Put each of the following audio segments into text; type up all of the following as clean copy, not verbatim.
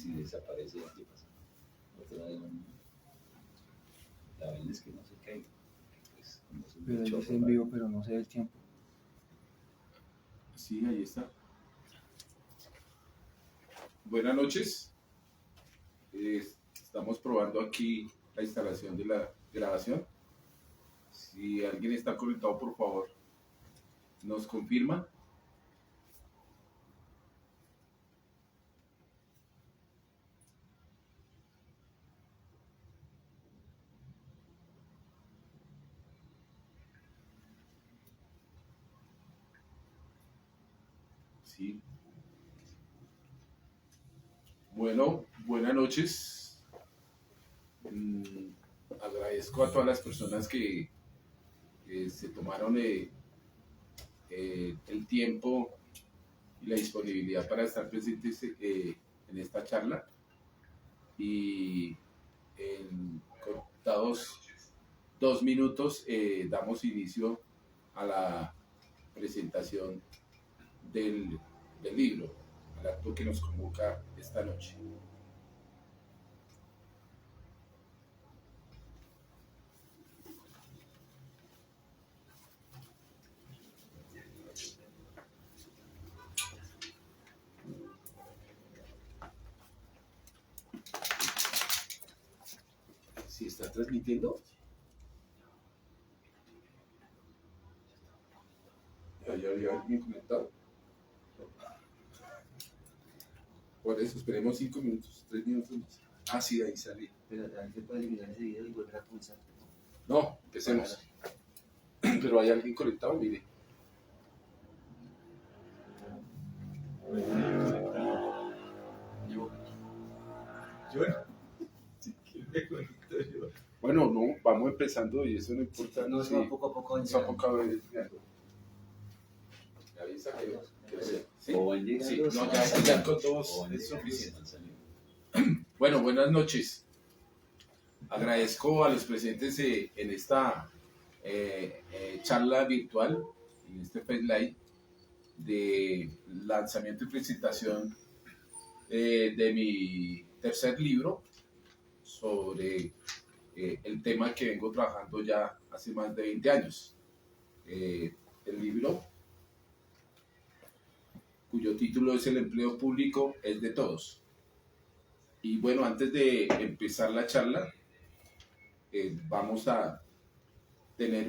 si desaparece, ¿qué pasa? Otra de la vaina es que no se caiga. Pues, pero él dice en vivo, pero no sé el tiempo. Sí, ahí está. Buenas noches. Estamos probando aquí la instalación de la grabación. Si alguien está conectado, por favor, nos confirma. Sí. Bueno, buenas noches. Agradezco a todas las personas que se tomaron el tiempo y la disponibilidad para estar presentes en esta charla. Y en contados 2 minutos damos inicio a la presentación del libro, al acto que nos convoca esta noche. ¿Sí está transmitiendo? ¿Ya había alguien conectado? Por eso, esperemos 5 minutos, 3 minutos más. Ah, sí, ahí salí. Pero también se puede eliminar ese video y volver a pulsar. No, empecemos. Pero hay alguien conectado, mire. Bueno, no, vamos empezando y eso no importa. No, sí. va poco a poco. Vamos a poco a ver. Me avisa que sí. O van llegando. Sí, no, ya con todos es suficiente. Bueno, buenas noches. Agradezco a los presentes en esta charla virtual, en este Face Live, de lanzamiento y presentación de mi tercer libro sobre el tema que vengo trabajando ya hace más de 20 años. El libro, cuyo título es El empleo público es de todos. Y bueno, antes de empezar la charla, vamos a tener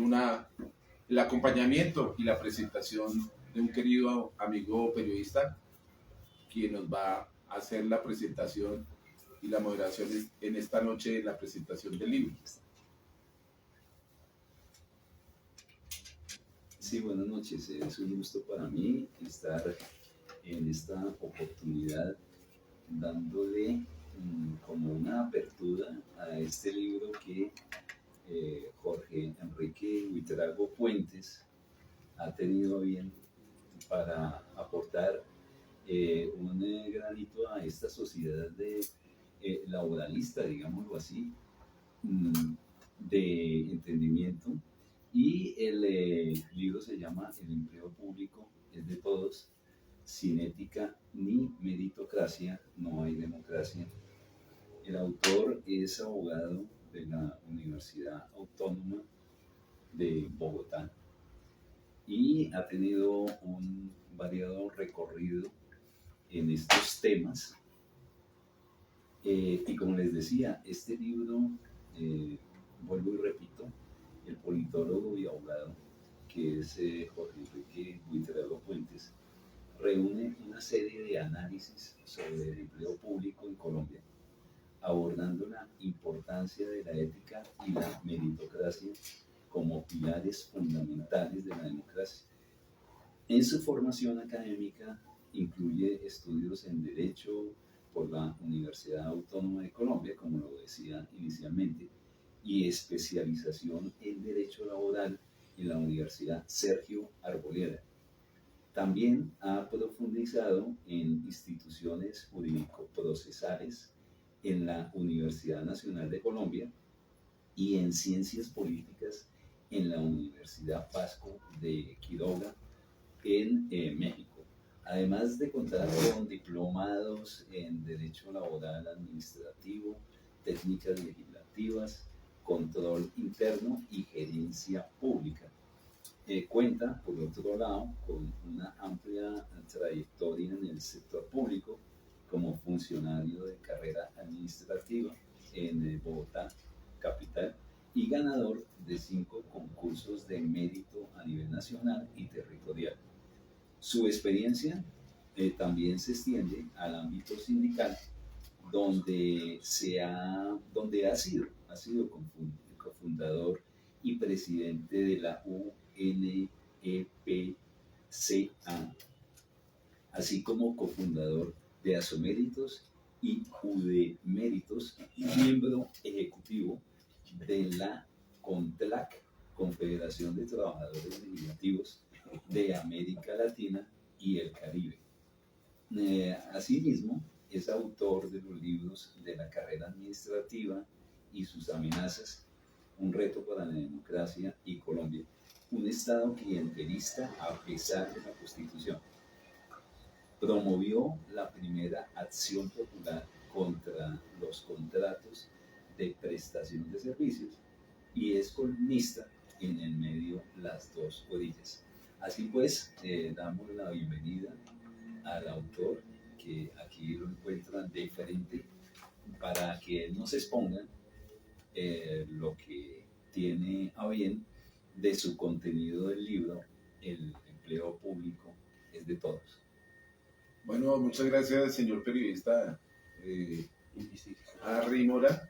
el acompañamiento y la presentación de un querido amigo periodista, quien nos va a hacer la presentación y la moderación en esta noche de la presentación del libro. Sí, buenas noches. Es un gusto para mí estar en esta oportunidad dándole como una apertura a este libro que Jorge Enrique Buitrago Puentes ha tenido bien para aportar un granito a esta sociedad de laboralista, digámoslo así, de entendimiento. Y el libro se llama El empleo público es de todos. Sin ética ni meritocracia no hay democracia. El autor es abogado de la Universidad Autónoma de Bogotá y ha tenido un variado recorrido en estos temas. Y como les decía, este libro, vuelvo y repito, el politólogo y abogado, que es Jorge Enrique Buitrago Puentes, reúne una serie de análisis sobre el empleo público en Colombia, abordando la importancia de la ética y la meritocracia como pilares fundamentales de la democracia. En su formación académica incluye estudios en Derecho por la Universidad Autónoma de Colombia, como lo decía inicialmente, y especialización en Derecho Laboral en la Universidad Sergio Arboleda. También ha profundizado en instituciones jurídico-procesales en la Universidad Nacional de Colombia y en ciencias políticas en la Universidad Pasco de Quiroga en México. Además de contar con diplomados en Derecho Laboral Administrativo, técnicas legislativas, control interno y gerencia pública. Cuenta, por otro lado, con una amplia trayectoria en el sector público como funcionario de carrera administrativa en Bogotá, capital, y ganador de 5 concursos de mérito a nivel nacional y territorial. Su experiencia también se extiende al ámbito sindical, donde ha sido cofundador y presidente de la UNEPCA, así como cofundador de Asoméritos y Udeméritos, miembro ejecutivo de la CONTLAC, Confederación de Trabajadores Legislativos de América Latina y el Caribe. Asimismo, es autor de los libros de la carrera administrativa y sus amenazas, un reto para la democracia y Colombia, un Estado clientelista a pesar de la Constitución. Promovió la primera acción popular contra los contratos de prestación de servicios y es columnista en El Medio Las Dos Orillas. Así pues, damos la bienvenida al autor, que aquí lo encuentran de frente, para que él nos exponga lo que tiene a bien de su contenido del libro El empleo público es de todos. Bueno, muchas gracias, señor periodista Harry Mora,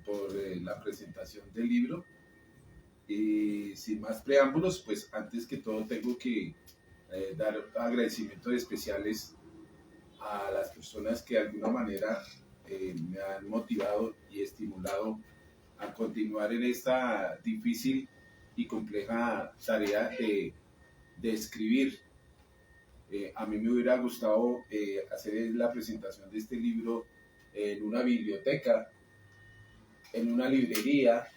por la presentación del libro. Y sin más preámbulos, pues antes que todo tengo que dar agradecimientos especiales a las personas que de alguna manera me han motivado y estimulado a continuar en esta difícil y compleja tarea de escribir. A mí me hubiera gustado hacer la presentación de este libro en una biblioteca, en una librería,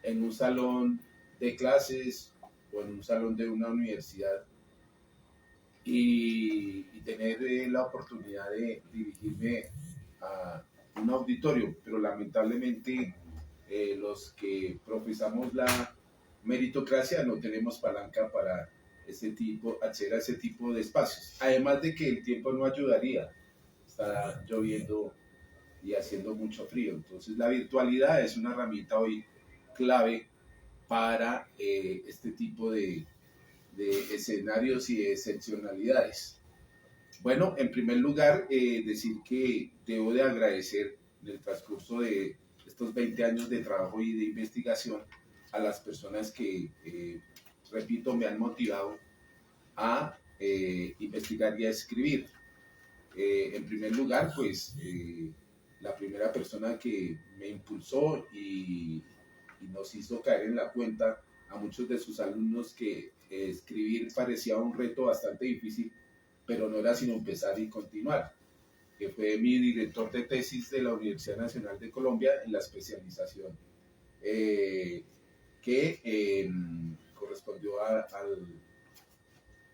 en un salón de clases o en un salón de una universidad, y tener la oportunidad de dirigirme a un auditorio, pero lamentablemente los que profesamos la meritocracia no tenemos palanca para acceder a ese tipo de espacios. Además de que el tiempo no ayudaría, está lloviendo y haciendo mucho frío. Entonces la virtualidad es una herramienta hoy clave para este tipo de escenarios y de excepcionalidades. Bueno, en primer lugar, decir que debo de agradecer en el transcurso de estos 20 años de trabajo y de investigación a las personas que, repito, me han motivado a investigar y a escribir. En primer lugar, pues, la primera persona que me impulsó y nos hizo caer en la cuenta a muchos de sus alumnos que escribir parecía un reto bastante difícil, pero no era sino empezar y continuar, que fue mi director de tesis de la Universidad Nacional de Colombia en la especialización que correspondió a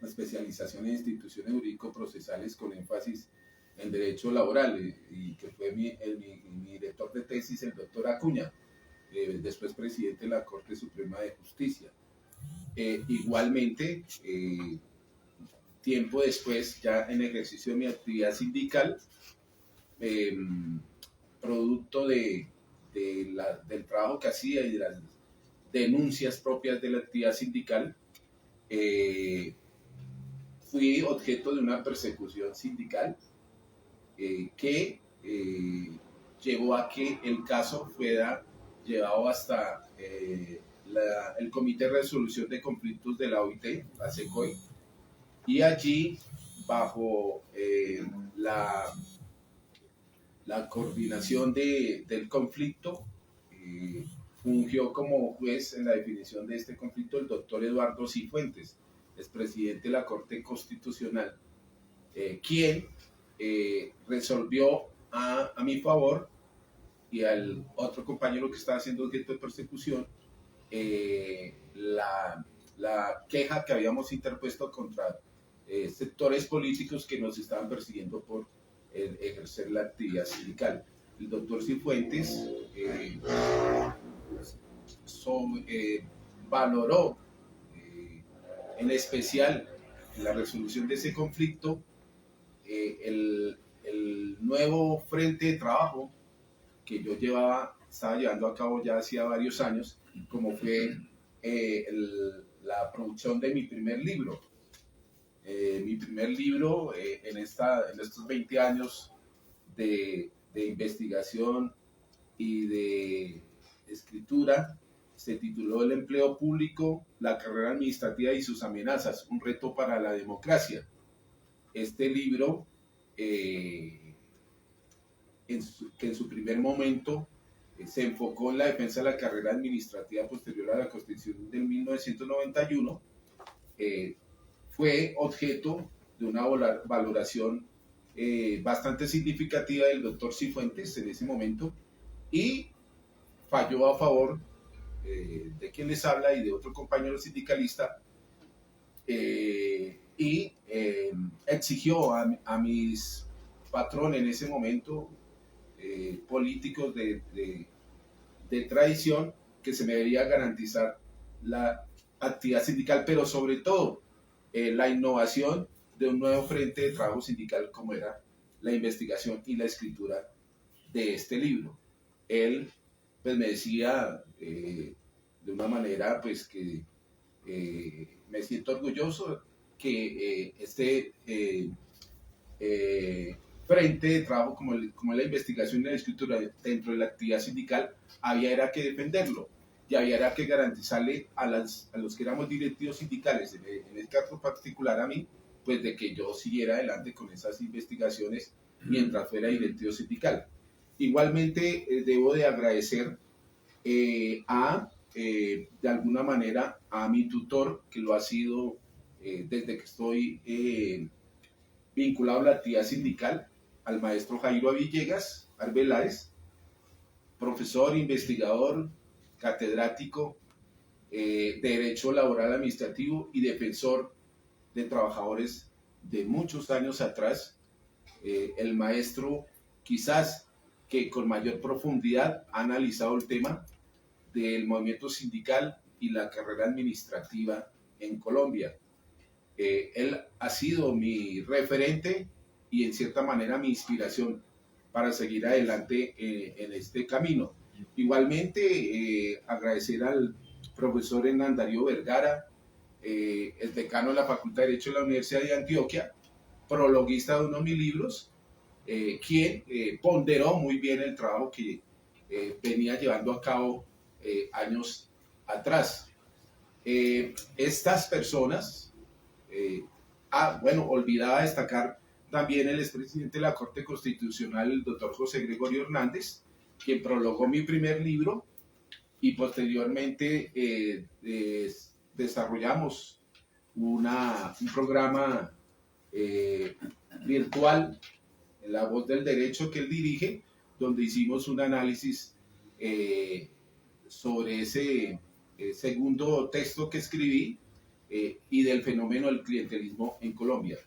la especialización en instituciones jurídico-procesales con énfasis en derecho laboral, y que fue mi director de tesis, el doctor Acuña, después presidente de la Corte Suprema de Justicia. Igualmente, tiempo después, ya en ejercicio de mi actividad sindical, producto del trabajo que hacía y de las denuncias propias de la actividad sindical, fui objeto de una persecución sindical que llevó a que el caso fuera llevado hasta el Comité de Resolución de Conflictos de la OIT, la SECOI, y allí, bajo la coordinación del conflicto, fungió como juez en la definición de este conflicto el doctor Eduardo Cifuentes, expresidente de la Corte Constitucional, quien resolvió a mi favor y al otro compañero que estaba haciendo objeto de persecución la queja que habíamos interpuesto contra sectores políticos que nos estaban persiguiendo por ejercer la actividad sindical. El doctor Cifuentes valoró en especial la resolución de ese conflicto, el nuevo frente de trabajo que yo estaba llevando a cabo ya hacía varios años, como fue la producción de mi primer libro. Mi primer libro en estos 20 años de investigación y de escritura se tituló El empleo público, la carrera administrativa y sus amenazas, un reto para la democracia. Este libro, que en su primer momento se enfocó en la defensa de la carrera administrativa posterior a la Constitución del 1991, fue objeto de una valoración bastante significativa del doctor Cifuentes en ese momento y falló a favor de quien les habla y de otro compañero sindicalista y exigió a mis patrones en ese momento, políticos de tradición, que se me debería garantizar la actividad sindical, pero sobre todo la innovación de un nuevo frente de trabajo sindical como era la investigación y la escritura de este libro. Él pues me decía de una manera pues que me siento orgulloso que este frente de trabajo como la investigación y la escritura dentro de la actividad sindical había que defenderlo y había que garantizarle a los que éramos directivos sindicales, en el caso particular a mí, pues de que yo siguiera adelante con esas investigaciones mientras fuera directivo sindical. Igualmente debo de agradecer de alguna manera a mi tutor, que lo ha sido desde que estoy vinculado a la actividad sindical, al maestro Jairo Villegas Arbeláez, profesor, investigador, catedrático de Derecho Laboral Administrativo y defensor de trabajadores de muchos años atrás, el maestro quizás que con mayor profundidad ha analizado el tema del movimiento sindical y la carrera administrativa en Colombia. Él ha sido mi referente y en cierta manera mi inspiración para seguir adelante en este camino. Igualmente, agradecer al profesor Hernán Darío Vergara, el decano de la Facultad de Derecho de la Universidad de Antioquia, prologuista de uno de mis libros, quien ponderó muy bien el trabajo que venía llevando a cabo años atrás. Estas personas, olvidaba destacar también el expresidente de la Corte Constitucional, el doctor José Gregorio Hernández, quien prologó mi primer libro y posteriormente desarrollamos un programa virtual, La Voz del Derecho, que él dirige, donde hicimos un análisis sobre ese segundo texto que escribí y del fenómeno del clientelismo en Colombia.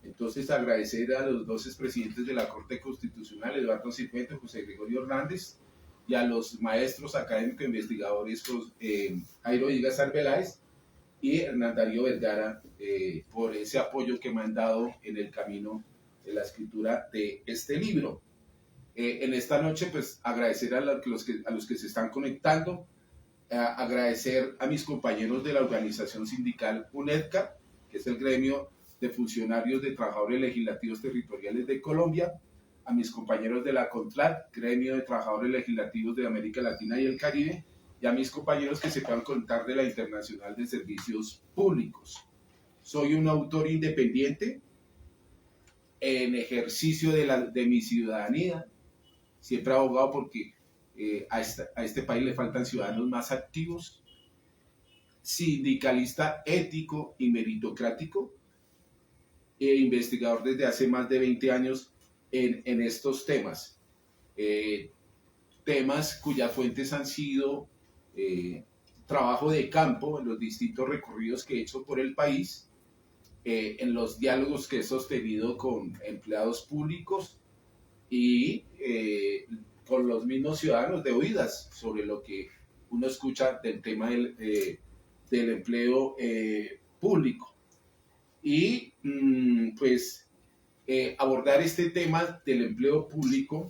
Entonces, agradecer a los dos expresidentes de la Corte Constitucional, Eduardo Cifuentes, José Gregorio Hernández, y a los maestros académicos investigadores Jairo Villegas Arbeláez y Hernán Darío Vergara por ese apoyo que me han dado en el camino de la escritura de este libro. En esta noche, pues, agradecer a los que se están conectando, agradecer a mis compañeros de la organización sindical UNEDCA, que es el gremio de funcionarios de trabajadores legislativos territoriales de Colombia, a mis compañeros de la CONTLAT, gremio de trabajadores legislativos de América Latina y el Caribe, y a mis compañeros que se puedan contar de la Internacional de Servicios Públicos. Soy un autor independiente en ejercicio de mi ciudadanía, siempre abogado porque a este país le faltan ciudadanos más activos, sindicalista ético y meritocrático, e investigador desde hace más de 20 años en estos temas. Temas cuyas fuentes han sido trabajo de campo en los distintos recorridos que he hecho por el país en los diálogos que he sostenido con empleados públicos y con los mismos ciudadanos de oídas sobre lo que uno escucha del tema del empleo público. Y pues abordar este tema del empleo público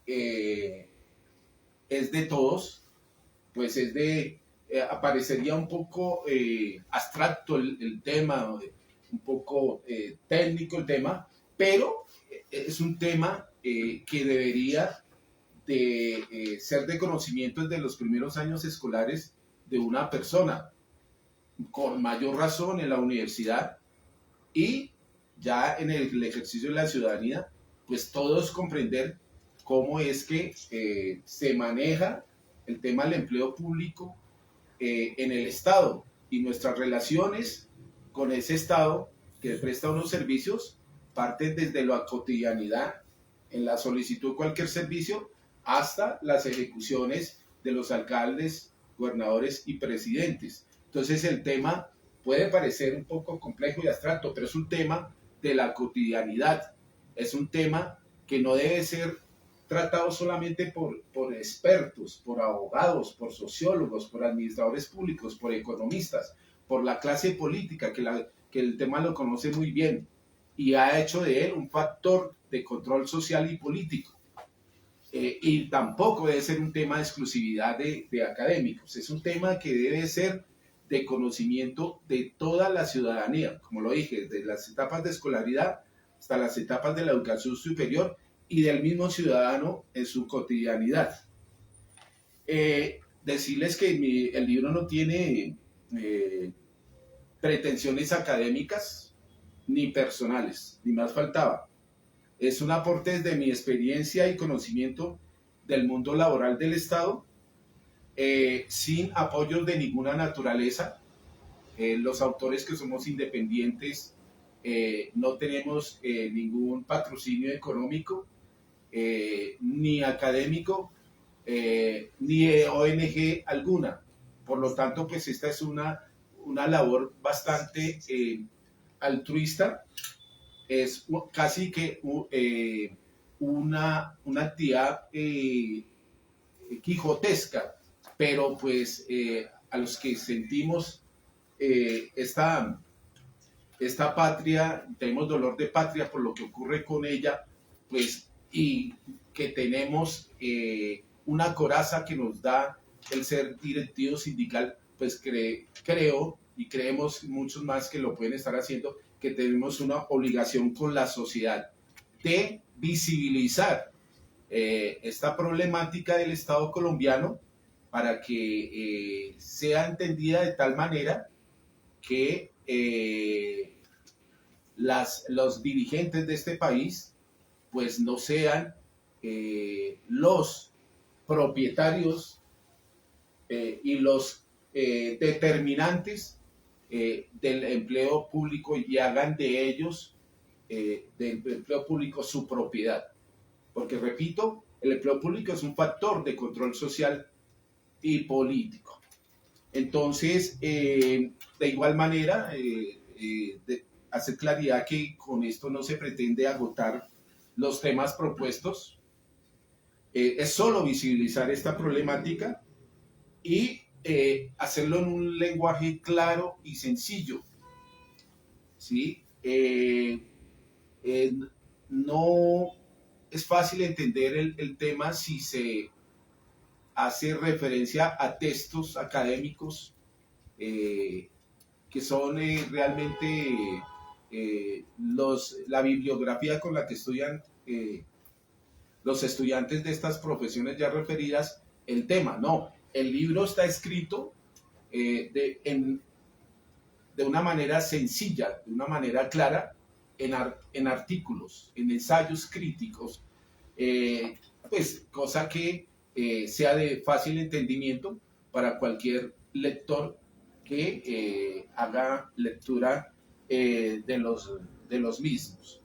es de todos, pues es de, aparecería un poco abstracto el tema, un poco técnico el tema, pero es un tema que debería de ser de conocimiento desde los primeros años escolares de una persona, con mayor razón en la universidad y ya en el ejercicio de la ciudadanía, pues todos comprender cómo es que se maneja el tema del empleo público en el Estado y nuestras relaciones con ese Estado que presta unos servicios parten desde la cotidianidad, en la solicitud de cualquier servicio, hasta las ejecuciones de los alcaldes, gobernadores y presidentes. Entonces el tema puede parecer un poco complejo y abstracto, pero es un tema de la cotidianidad. Es un tema que no debe ser tratado solamente por expertos, por abogados, por sociólogos, por administradores públicos, por economistas, por la clase política, que el tema lo conoce muy bien y ha hecho de él un factor de control social y político. Y tampoco debe ser un tema de exclusividad de académicos, es un tema que debe ser de conocimiento de toda la ciudadanía, como lo dije, desde las etapas de escolaridad hasta las etapas de la educación superior y del mismo ciudadano en su cotidianidad. Decirles que el libro no tiene pretensiones académicas ni personales, ni más faltaba. Es un aporte desde mi experiencia y conocimiento del mundo laboral del Estado, sin apoyos de ninguna naturaleza. Los autores que somos independientes no tenemos ningún patrocinio económico, ni académico, ni de ONG alguna. Por lo tanto, pues esta es una labor bastante altruista. Es casi que una actividad quijotesca, pero pues a los que sentimos esta patria, tenemos dolor de patria por lo que ocurre con ella, pues, y que tenemos una coraza que nos da el ser directivo sindical, pues creo y creemos muchos más que lo pueden estar haciendo, que tenemos una obligación con la sociedad de visibilizar esta problemática del Estado colombiano para que sea entendida de tal manera que los dirigentes de este país pues no sean los propietarios y los determinantes del empleo público y hagan de ellos, del empleo público, su propiedad. Porque, repito, el empleo público es un factor de control social y político. Entonces, de igual manera, hacer claridad que con esto no se pretende agotar los temas propuestos, es solo visibilizar esta problemática y hacerlo en un lenguaje claro y sencillo, ¿sí? No es fácil entender el tema si se hace referencia a textos académicos que son realmente la bibliografía con la que estudian los estudiantes de estas profesiones ya referidas el tema. No, el libro está escrito de una manera sencilla, de una manera clara, en artículos, en ensayos críticos, pues cosa que sea de fácil entendimiento para cualquier lector que haga lectura de los mismos.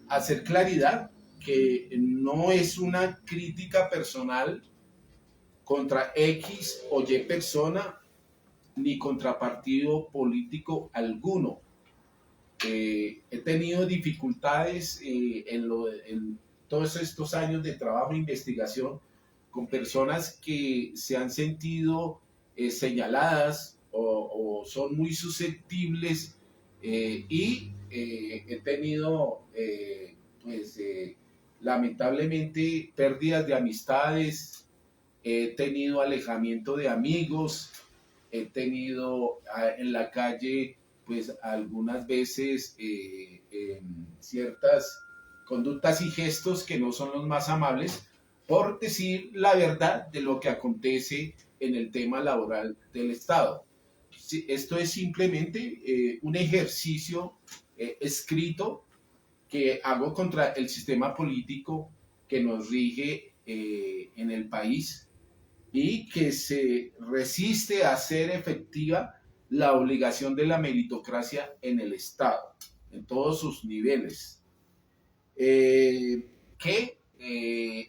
Hacer claridad que no es una crítica personal contra X o Y persona ni contra partido político alguno. He tenido dificultades en todos estos años de trabajo e investigación con personas que se han sentido señaladas o son muy susceptibles y he tenido lamentablemente pérdidas de amistades, he tenido alejamiento de amigos, he tenido en la calle pues algunas veces ciertas conductas y gestos que no son los más amables, por decir la verdad de lo que acontece en el tema laboral del Estado. Esto es simplemente un ejercicio escrito que hago contra el sistema político que nos rige en el país y que se resiste a hacer efectiva la obligación de la meritocracia en el Estado, en todos sus niveles. Que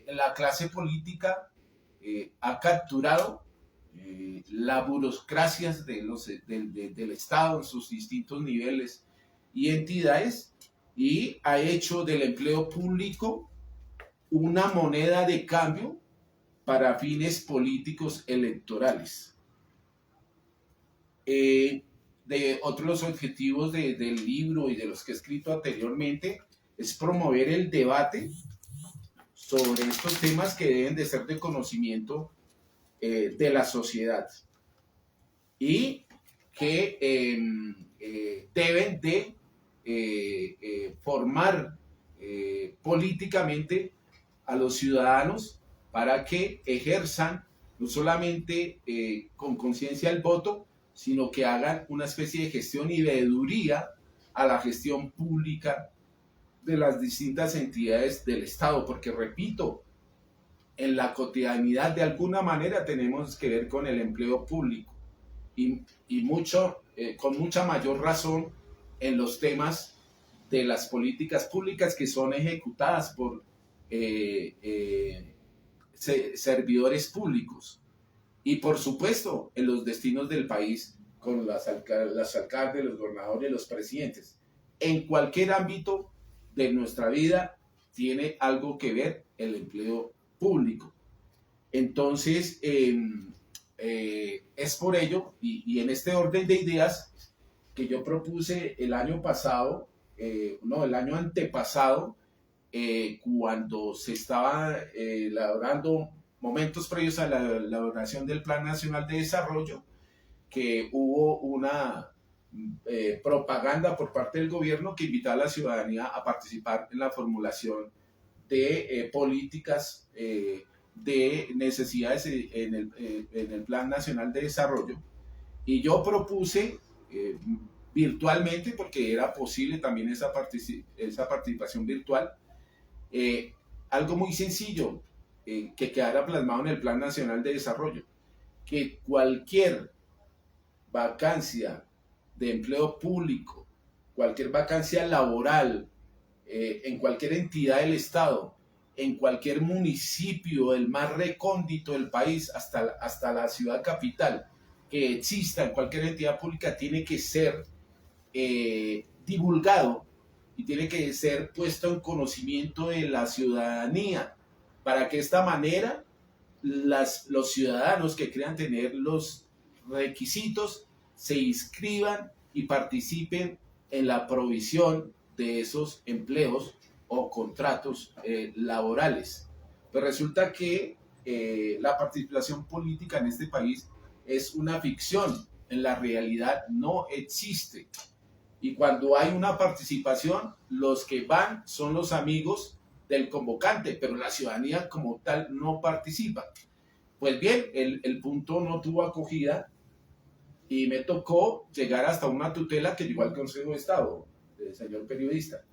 la clase política ha capturado la burocracia del Estado en sus distintos niveles y entidades y ha hecho del empleo público una moneda de cambio para fines políticos electorales. De otros objetivos del libro y de los que he escrito anteriormente es promover el debate sobre estos temas que deben de ser de conocimiento de la sociedad y que deben de formar políticamente a los ciudadanos para que ejerzan no solamente con conciencia el voto, sino que hagan una especie de gestión y veeduría a la gestión pública de las distintas entidades del Estado, porque repito, en la cotidianidad de alguna manera tenemos que ver con el empleo público y con mucha mayor razón en los temas de las políticas públicas que son ejecutadas por servidores públicos y por supuesto en los destinos del país con las alcaldes, los gobernadores, los presidentes. En cualquier ámbito de nuestra vida tiene algo que ver el empleo público. Entonces, es por ello y en este orden de ideas que yo propuse el año pasado, el año antepasado, cuando se estaba elaborando momentos previos a la elaboración del Plan Nacional de Desarrollo, que hubo una propaganda por parte del gobierno que invitaba a la ciudadanía a participar en la formulación de políticas de necesidades en el Plan Nacional de Desarrollo. Y yo propuse virtualmente, porque era posible también esa participación virtual, algo muy sencillo que quedara plasmado en el Plan Nacional de Desarrollo, que cualquier vacancia de empleo público, cualquier vacancia laboral en cualquier entidad del Estado, en cualquier municipio, el más recóndito del país, hasta la ciudad capital, que exista en cualquier entidad pública, tiene que ser divulgado y tiene que ser puesto en conocimiento de la ciudadanía, para que de esta manera los ciudadanos que crean tener los requisitos se inscriban y participen en la provisión de esos empleos o contratos laborales. Pues resulta que la participación política en este país es una ficción, en la realidad no existe. Y cuando hay una participación, los que van son los amigos del convocante, pero la ciudadanía como tal no participa. Pues bien, el punto no tuvo acogida y me tocó llegar hasta una tutela que llegó al Consejo de Estado, señor periodista.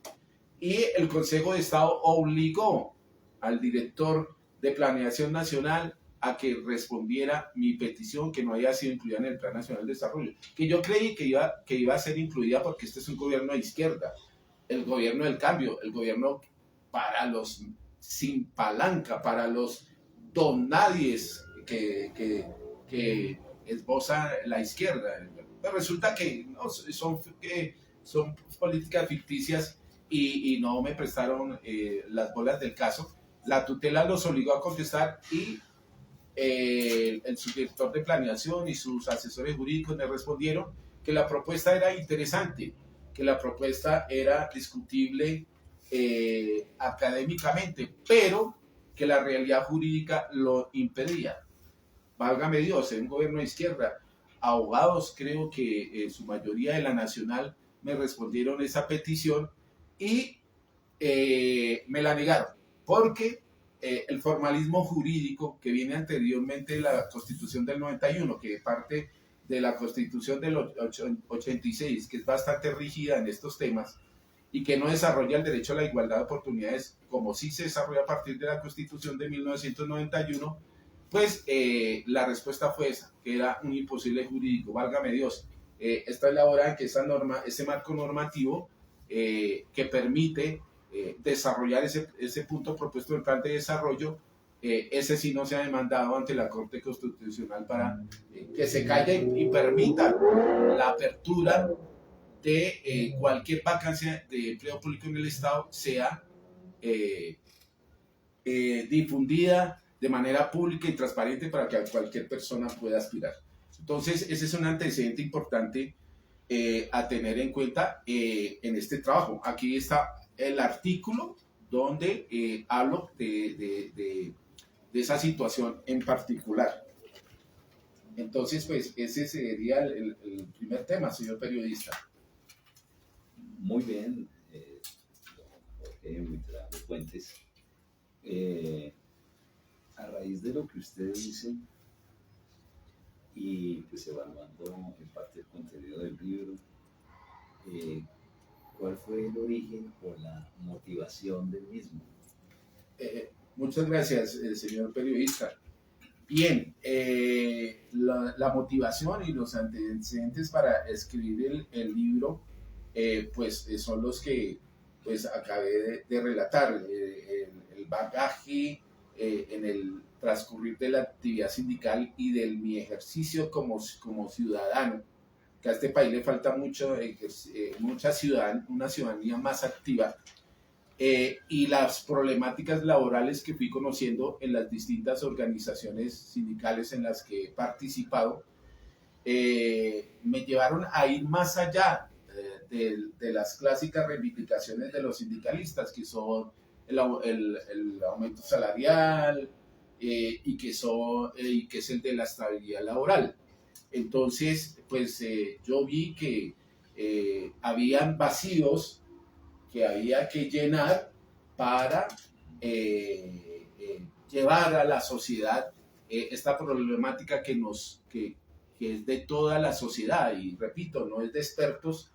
Y el Consejo de Estado obligó al director de Planeación Nacional a que respondiera mi petición que no había sido incluida en el Plan Nacional de Desarrollo, que yo creí que iba a ser incluida porque este es un gobierno de izquierda, el gobierno del cambio, el gobierno para los sin palanca, para los don nadies que esboza la izquierda. Pero resulta que no, son políticas ficticias y no me prestaron las bolas del caso. La tutela los obligó a contestar y el subdirector de planeación y sus asesores jurídicos me respondieron que la propuesta era interesante, que la propuesta era discutible académicamente, pero que la realidad jurídica lo impedía. Válgame Dios, en un gobierno de izquierda, abogados, creo que su mayoría de la Nacional, me respondieron esa petición y me la negaron, porque el formalismo jurídico que viene anteriormente de la Constitución del 91, que parte de la Constitución del 86, que es bastante rígida en estos temas y que no desarrolla el derecho a la igualdad de oportunidades como sí se desarrolla a partir de la Constitución de 1991, pues la respuesta fue esa, que era un imposible jurídico, válgame Dios. Esta es la hora en que ese marco normativo que permite desarrollar ese punto propuesto del plan de desarrollo, ese sí no se ha demandado ante la Corte Constitucional para que se calle y permita la apertura de cualquier vacancia de empleo público en el Estado sea difundida de manera pública y transparente para que cualquier persona pueda aspirar. Entonces, ese es un antecedente importante a tener en cuenta en este trabajo. Aquí está el artículo donde hablo de esa situación en particular. Entonces, pues ese sería el primer tema, señor periodista. Muy bien, Jorge Buitrago Fuentes. A raíz de lo que usted dice y pues evaluando en parte el contenido del libro, ¿cuál fue el origen o la motivación del mismo? Muchas gracias, señor periodista. Bien, la motivación y los antecedentes para escribir el libro, pues son los que pues acabé de relatar. El bagaje en el transcurrir de la actividad sindical y de mi ejercicio como ciudadano, que a este país le falta mucho, una ciudadanía más activa, y las problemáticas laborales que fui conociendo en las distintas organizaciones sindicales en las que he participado, me llevaron a ir más allá de las clásicas reivindicaciones de los sindicalistas, que son el aumento salarial y que es el de la estabilidad laboral. Entonces, pues yo vi que habían vacíos que había que llenar para llevar a la sociedad esta problemática que es de toda la sociedad, y repito, no es de expertos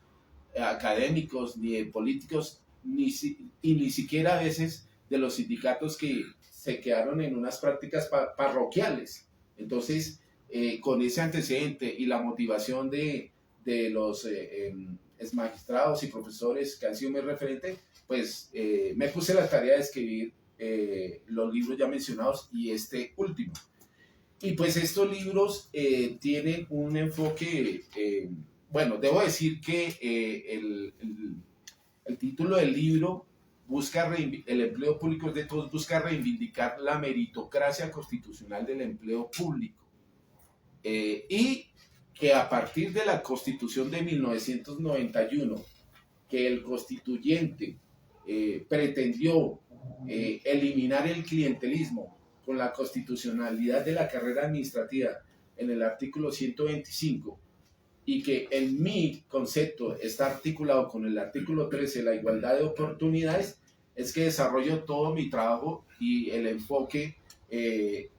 académicos ni de políticos, ni siquiera a veces de los sindicatos que se quedaron en unas prácticas parroquiales. Entonces, con ese antecedente y la motivación de los exmagistrados y profesores que han sido mi referente, pues me puse la tarea de escribir los libros ya mencionados y este último. Y pues estos libros tienen un enfoque, bueno, debo decir que el título del libro el empleo público de todos, busca reivindicar la meritocracia constitucional del empleo público. Y que a partir de la Constitución de 1991, que el constituyente pretendió eliminar el clientelismo con la constitucionalidad de la carrera administrativa en el artículo 125, y que en mi concepto está articulado con el artículo 13, la igualdad de oportunidades, es que desarrollo todo mi trabajo y el enfoque de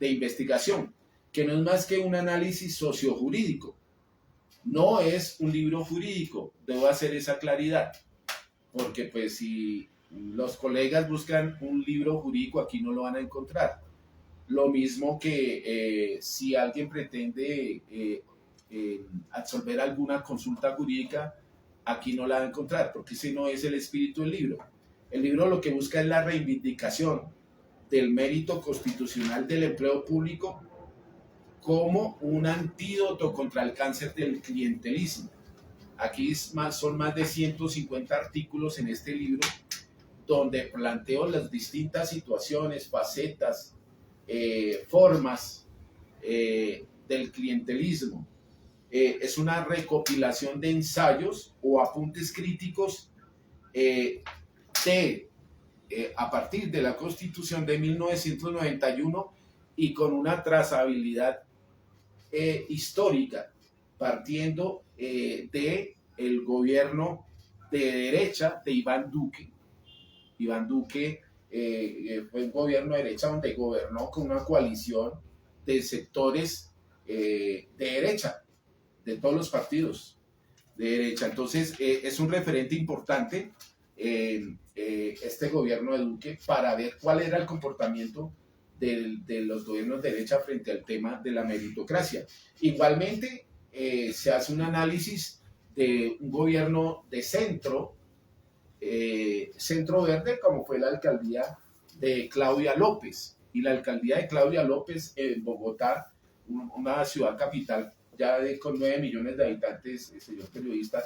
investigación, que no es más que un análisis sociojurídico. No es un libro jurídico, debo hacer esa claridad, porque pues si los colegas buscan un libro jurídico, aquí no lo van a encontrar. Lo mismo que si alguien pretende absolver alguna consulta jurídica, aquí no la va a encontrar, porque ese no es el espíritu del libro. El libro lo que busca es la reivindicación del mérito constitucional del empleo público como un antídoto contra el cáncer del clientelismo. Aquí son más de 150 artículos en este libro donde planteo las distintas situaciones, facetas, formas del clientelismo. Es una recopilación de ensayos o apuntes críticos a partir de la Constitución de 1991 y con una trazabilidad histórica, partiendo del gobierno de derecha de Iván Duque. Iván Duque fue un gobierno de derecha donde gobernó con una coalición de sectores de derecha, de todos los partidos de derecha. Entonces, es un referente importante este gobierno de Duque para ver cuál era el comportamiento de los gobiernos de derecha frente al tema de la meritocracia. Igualmente, se hace un análisis de un gobierno de centro verde, como fue la alcaldía de Claudia López. Y la alcaldía de Claudia López en Bogotá, una ciudad capital ya con 9 millones de habitantes, señor periodista,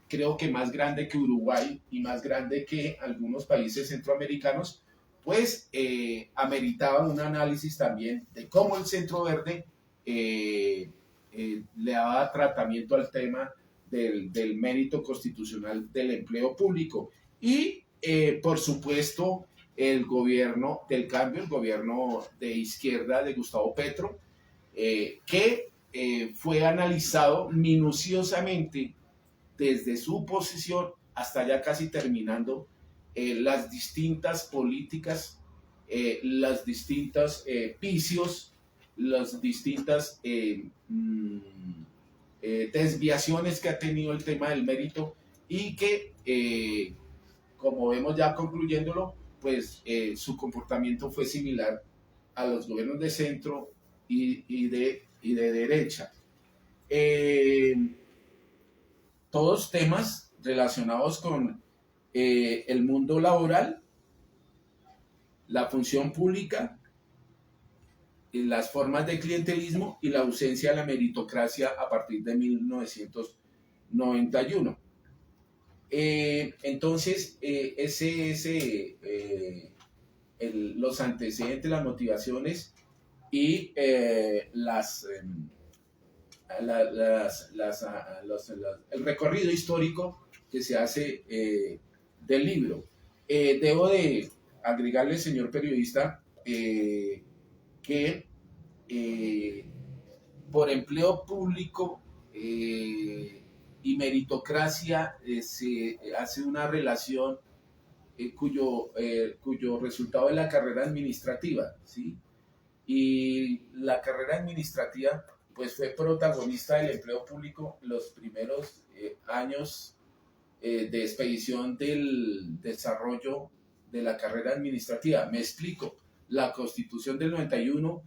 creo que más grande que Uruguay y más grande que algunos países centroamericanos, pues ameritaba un análisis también de cómo el Centro Verde le daba tratamiento al tema del mérito constitucional del empleo público. Y, por supuesto, el gobierno del cambio, el gobierno de izquierda de Gustavo Petro, que fue analizado minuciosamente desde su posición hasta ya casi terminando las distintas políticas, las distintas vicios, las distintas desviaciones que ha tenido el tema del mérito y que, como vemos ya concluyéndolo, pues su comportamiento fue similar a los gobiernos de centro y de derecha. Todos temas relacionados con el mundo laboral, la función pública, las formas de clientelismo y la ausencia de la meritocracia a partir de 1991. Entonces, los antecedentes, las motivaciones y el recorrido histórico que se hace del libro. Debo de agregarle, señor periodista, que por empleo público y meritocracia se hace una relación cuyo resultado es la carrera administrativa, ¿sí? Y la carrera administrativa pues fue protagonista del empleo público los primeros años de expedición del desarrollo de la carrera administrativa. Me explico. La Constitución del 91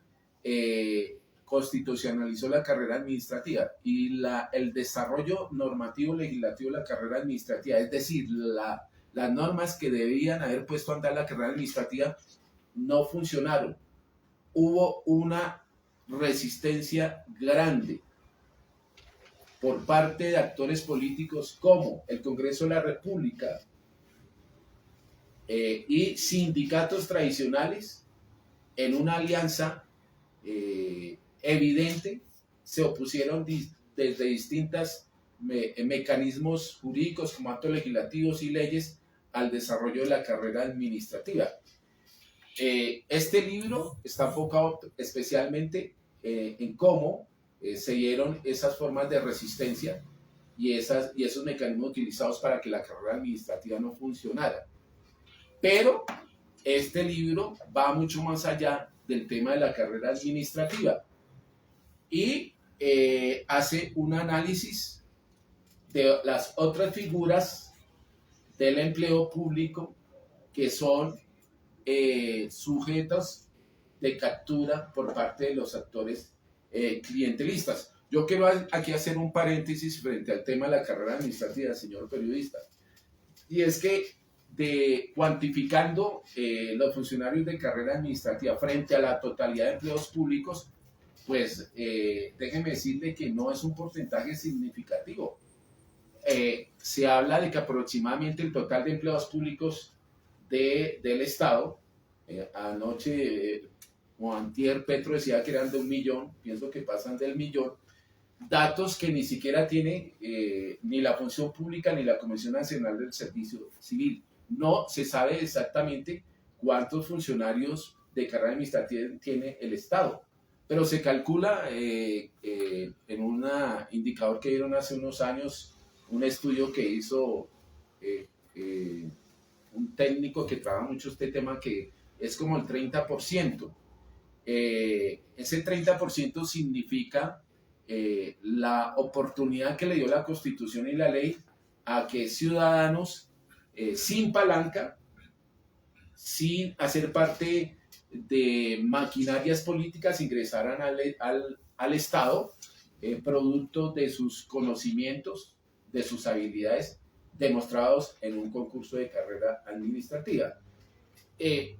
constitucionalizó la carrera administrativa y el desarrollo normativo legislativo de la carrera administrativa, es decir, las normas que debían haber puesto a andar la carrera administrativa no funcionaron. Hubo una resistencia grande por parte de actores políticos como el Congreso de la República y sindicatos tradicionales en una alianza evidente, se opusieron desde distintos mecanismos jurídicos como actos legislativos y leyes al desarrollo de la carrera administrativa. Este libro está enfocado especialmente en cómo se dieron esas formas de resistencia y esos mecanismos utilizados para que la carrera administrativa no funcionara. Pero este libro va mucho más allá del tema de la carrera administrativa y hace un análisis de las otras figuras del empleo público que son sujetos de captura por parte de los actores clientelistas. Yo quiero aquí hacer un paréntesis frente al tema de la carrera administrativa, señor periodista, y es que cuantificando los funcionarios de carrera administrativa frente a la totalidad de empleos públicos, pues déjeme decirle que no es un porcentaje significativo. Se habla de que aproximadamente el total de empleados públicos del Estado, anoche o antier Petro decía que eran de 1.000.000, pienso que pasan del 1.000.000, datos que ni siquiera tiene ni la Función Pública ni la Comisión Nacional del Servicio Civil. No se sabe exactamente cuántos funcionarios de carrera administrativa tiene el Estado, pero se calcula en un indicador que dieron hace unos años, un estudio que hizo un técnico que trabaja mucho este tema, que es como el 30%. Ese 30% significa la oportunidad que le dio la Constitución y la ley a que ciudadanos sin palanca, sin hacer parte de maquinarias políticas, ingresaran al Estado, producto de sus conocimientos, de sus habilidades demostrados en un concurso de carrera administrativa.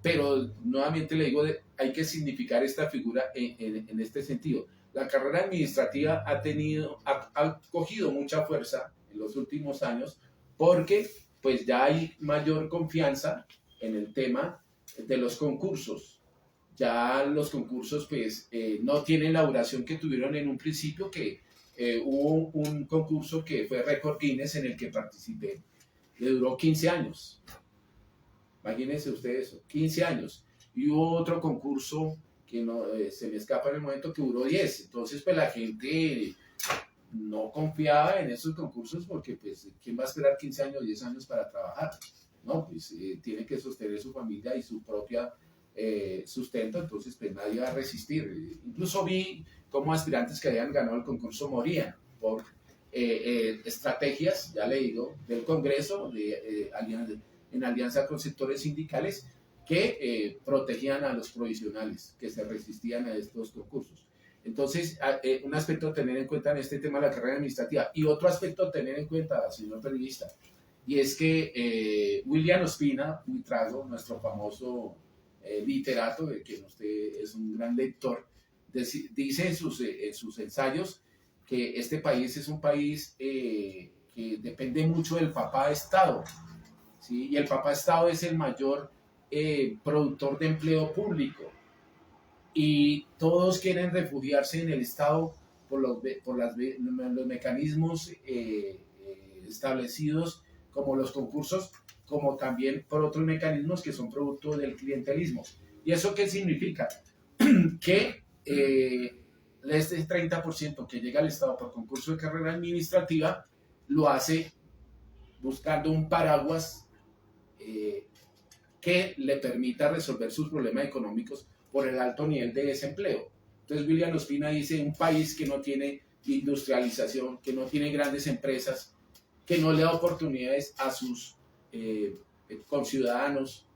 Pero nuevamente le digo, hay que significar esta figura en este sentido. La carrera administrativa ha cogido mucha fuerza en los últimos años porque pues ya hay mayor confianza en el tema de los concursos. Ya los concursos pues no tienen la duración que tuvieron en un principio, que hubo un concurso que fue récord Guinness en el que participé, que duró 15 años. Imagínense ustedes eso, 15 años. Y hubo otro concurso que no, se me escapa en el momento, que duró 10. Entonces, pues la gente no confiaba en esos concursos porque, pues, ¿quién va a esperar 15 años, 10 años para trabajar? No, pues tiene que sostener su familia y su propia sustento, entonces, pues nadie va a resistir. Incluso vi cómo aspirantes que habían ganado el concurso morían por estrategias, ya leído, del Congreso, en alianza con sectores sindicales que protegían a los provisionales, que se resistían a estos concursos. Entonces, un aspecto a tener en cuenta en este tema de la carrera administrativa, y otro aspecto a tener en cuenta, señor periodista, y es que William Ospina Buitrago, nuestro famoso literato, de quien usted es un gran lector, dice en sus ensayos que este país es un país que depende mucho del papá Estado, ¿sí? Y el papá Estado es el mayor productor de empleo público. Y todos quieren refugiarse en el Estado por los mecanismos establecidos, como los concursos, como también por otros mecanismos que son producto del clientelismo. ¿Y eso qué significa? Que este 30% que llega al Estado por concurso de carrera administrativa lo hace buscando un paraguas que le permita resolver sus problemas económicos por el alto nivel de desempleo. Entonces William Ospina dice, un país que no tiene industrialización, que no tiene grandes empresas, que no le da oportunidades a sus conciudadanos,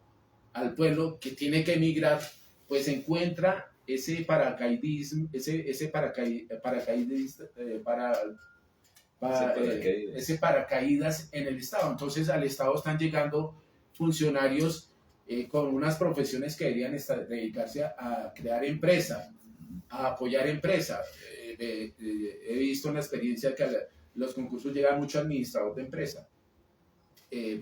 al pueblo que tiene que emigrar, pues encuentra ese paracaidismo, ese paracaídas en el Estado. Entonces al Estado están llegando funcionarios con unas profesiones que deberían dedicarse a crear empresa, a apoyar empresa. He visto una experiencia que los concursos llegan mucho administrador de empresa,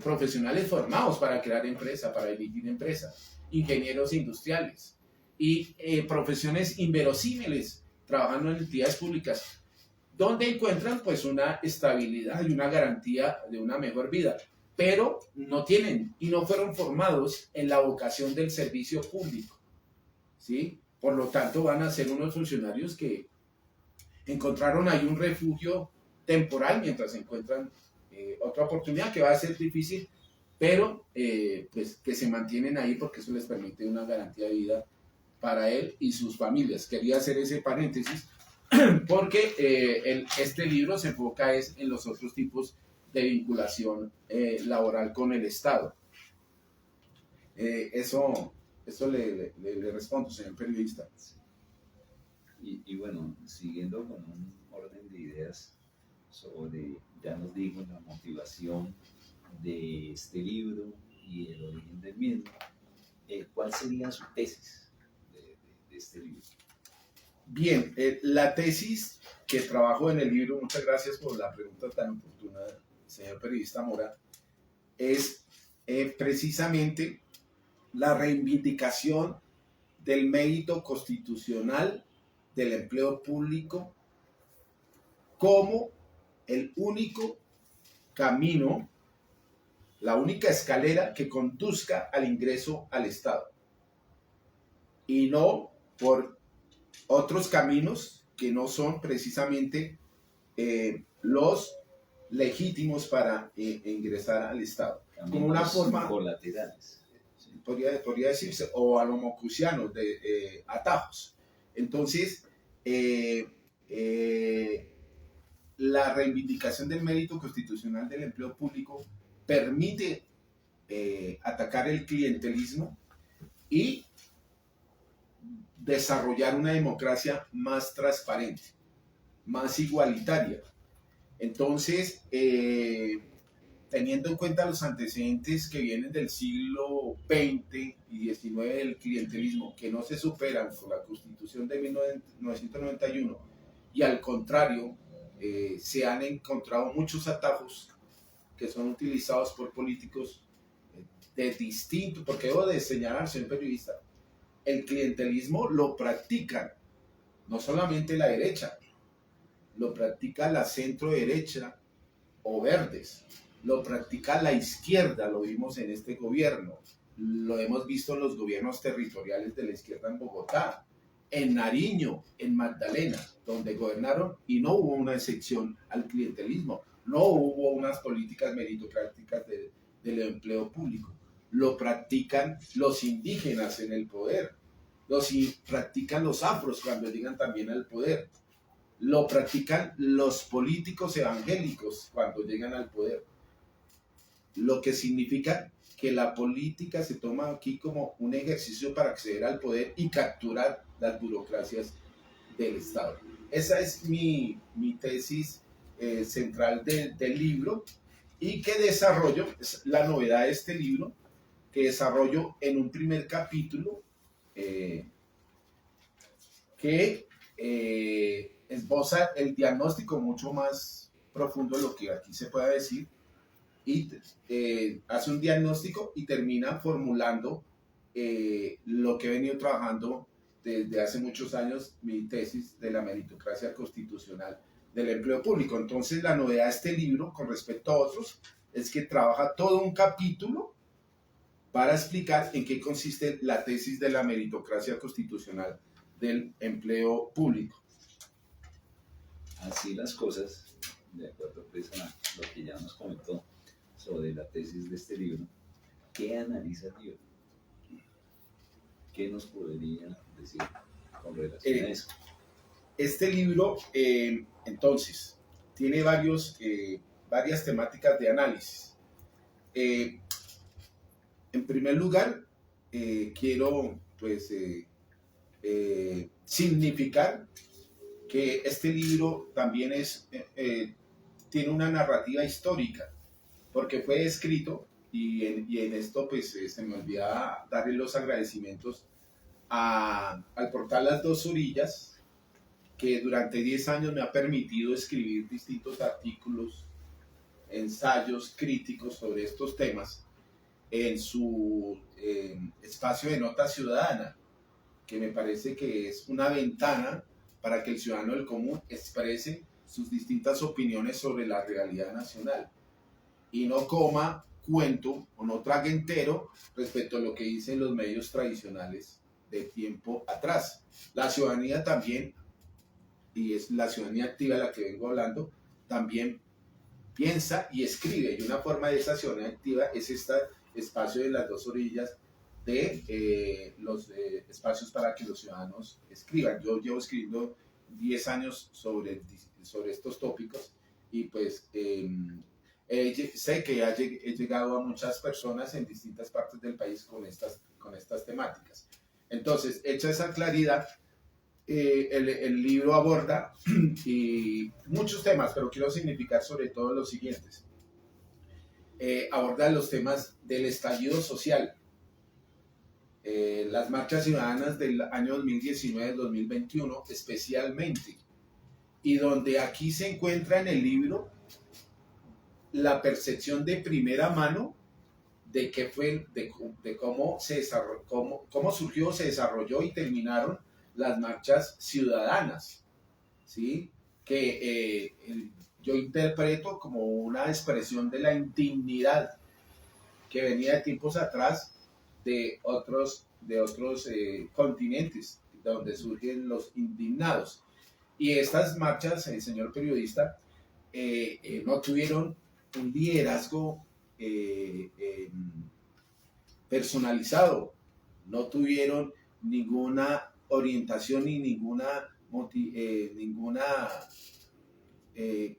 profesionales formados para crear empresa, para dirigir empresa, ingenieros industriales y profesiones inverosímiles trabajando en entidades públicas, donde encuentran pues una estabilidad y una garantía de una mejor vida, pero no tienen y no fueron formados en la vocación del servicio público, ¿sí? Por lo tanto, van a ser unos funcionarios que encontraron ahí un refugio temporal mientras encuentran otra oportunidad, que va a ser difícil, pero pues que se mantienen ahí porque eso les permite una garantía de vida para él y sus familias. Quería hacer ese paréntesis porque este libro se enfoca en los otros tipos de vinculación laboral con el Estado. Eso le respondo, señor periodista. Y bueno, siguiendo con un orden de ideas sobre, ya nos dijo, la motivación de este libro y el origen del mismo, ¿cuál sería su tesis de este libro? Bien, la tesis que trabajo en el libro, muchas gracias por la pregunta tan oportuna, señor periodista Mora, es precisamente la reivindicación del mérito constitucional del empleo público como el único camino, la única escalera que conduzca al ingreso al Estado, y no por otros caminos que no son precisamente los legítimos para ingresar al Estado. Caminos Como una forma colaterales. podría decirse, o a lo mocusiano, de atajos. Entonces, la reivindicación del mérito constitucional del empleo público permite atacar el clientelismo y desarrollar una democracia más transparente, más igualitaria. Entonces, teniendo en cuenta los antecedentes que vienen del siglo XX y XIX del clientelismo, que no se superan por la Constitución de 1991, y al contrario, se han encontrado muchos atajos que son utilizados por políticos de distinto, porque debo de señalar, señor periodista, el clientelismo lo practican no solamente la derecha, lo practica la centro derecha o verdes, lo practica la izquierda, lo vimos en este gobierno, lo hemos visto en los gobiernos territoriales de la izquierda en Bogotá, en Nariño, en Magdalena, donde gobernaron y no hubo una excepción al clientelismo, no hubo unas políticas meritocráticas del empleo público. Lo practican los indígenas en el poder, practican los afros cuando llegan también al poder, lo practican los políticos evangélicos cuando llegan al poder, lo que significa que la política se toma aquí como un ejercicio para acceder al poder y capturar las burocracias del Estado. Esa es mi tesis central del libro, y que desarrollo, es la novedad de este libro, que desarrollo en un primer capítulo que esboza el diagnóstico mucho más profundo de lo que aquí se pueda decir, y hace un diagnóstico y termina formulando lo que he venido trabajando desde hace muchos años, mi tesis de la meritocracia constitucional del empleo público. Entonces, la novedad de este libro con respecto a otros es que trabaja todo un capítulo para explicar en qué consiste la tesis de la meritocracia constitucional del empleo público. Así las cosas, de acuerdo pues a lo que ya nos comentó sobre la tesis de este libro, ¿qué analiza el libro? ¿Qué nos podría decir con relación a eso? Este libro, entonces, tiene varias temáticas de análisis. En primer lugar, quiero pues significar que este libro también tiene una narrativa histórica, porque fue escrito, y en esto pues se me olvida darle los agradecimientos al portal Las Dos Orillas, que durante 10 años me ha permitido escribir distintos artículos, ensayos críticos sobre estos temas en su espacio de nota ciudadana, que me parece que es una ventana para que el ciudadano del común exprese sus distintas opiniones sobre la realidad nacional y no coma cuento o no trague entero respecto a lo que dicen los medios tradicionales de tiempo atrás. La ciudadanía también, y es la ciudadanía activa de la que vengo hablando, también piensa y escribe, y una forma de esa ciudadanía activa es este espacio de Las Dos Orillas, de los espacios para que los ciudadanos escriban. Yo llevo escribiendo 10 años sobre estos tópicos, y pues sé que he llegado a muchas personas en distintas partes del país con estas temáticas. Entonces, hecha esa claridad, el libro aborda y muchos temas, pero quiero significar sobre todo los siguientes. Aborda los temas del estallido social, las marchas ciudadanas del año 2019-2021 especialmente, y donde aquí se encuentra en el libro la percepción de primera mano de qué fue, de cómo se desarrolló, cómo surgió, se desarrolló y terminaron las marchas ciudadanas, ¿sí? Que yo interpreto como una expresión de la indignidad que venía de tiempos atrás de otros continentes, donde surgen los indignados. Y estas marchas, señor periodista, no tuvieron un liderazgo personalizado, no tuvieron ninguna orientación ni ninguna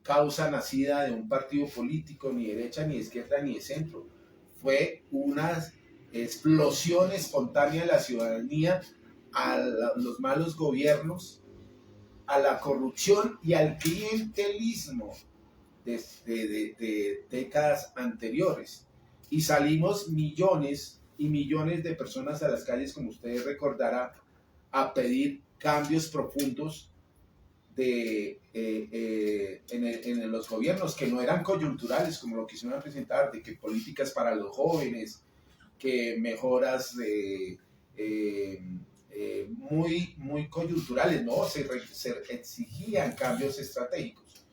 causa nacida de un partido político, ni de derecha, ni de izquierda, ni de centro. Fue una explosión espontánea de la ciudadanía a los malos gobiernos, a la corrupción y al clientelismo de décadas anteriores. Y salimos millones y millones de personas a las calles, como ustedes recordarán, a pedir cambios profundos en los gobiernos, que no eran coyunturales, como lo quisieron presentar, de que políticas para los jóvenes, que mejoras muy coyunturales, ¿no? Se exigían cambios estratégicos.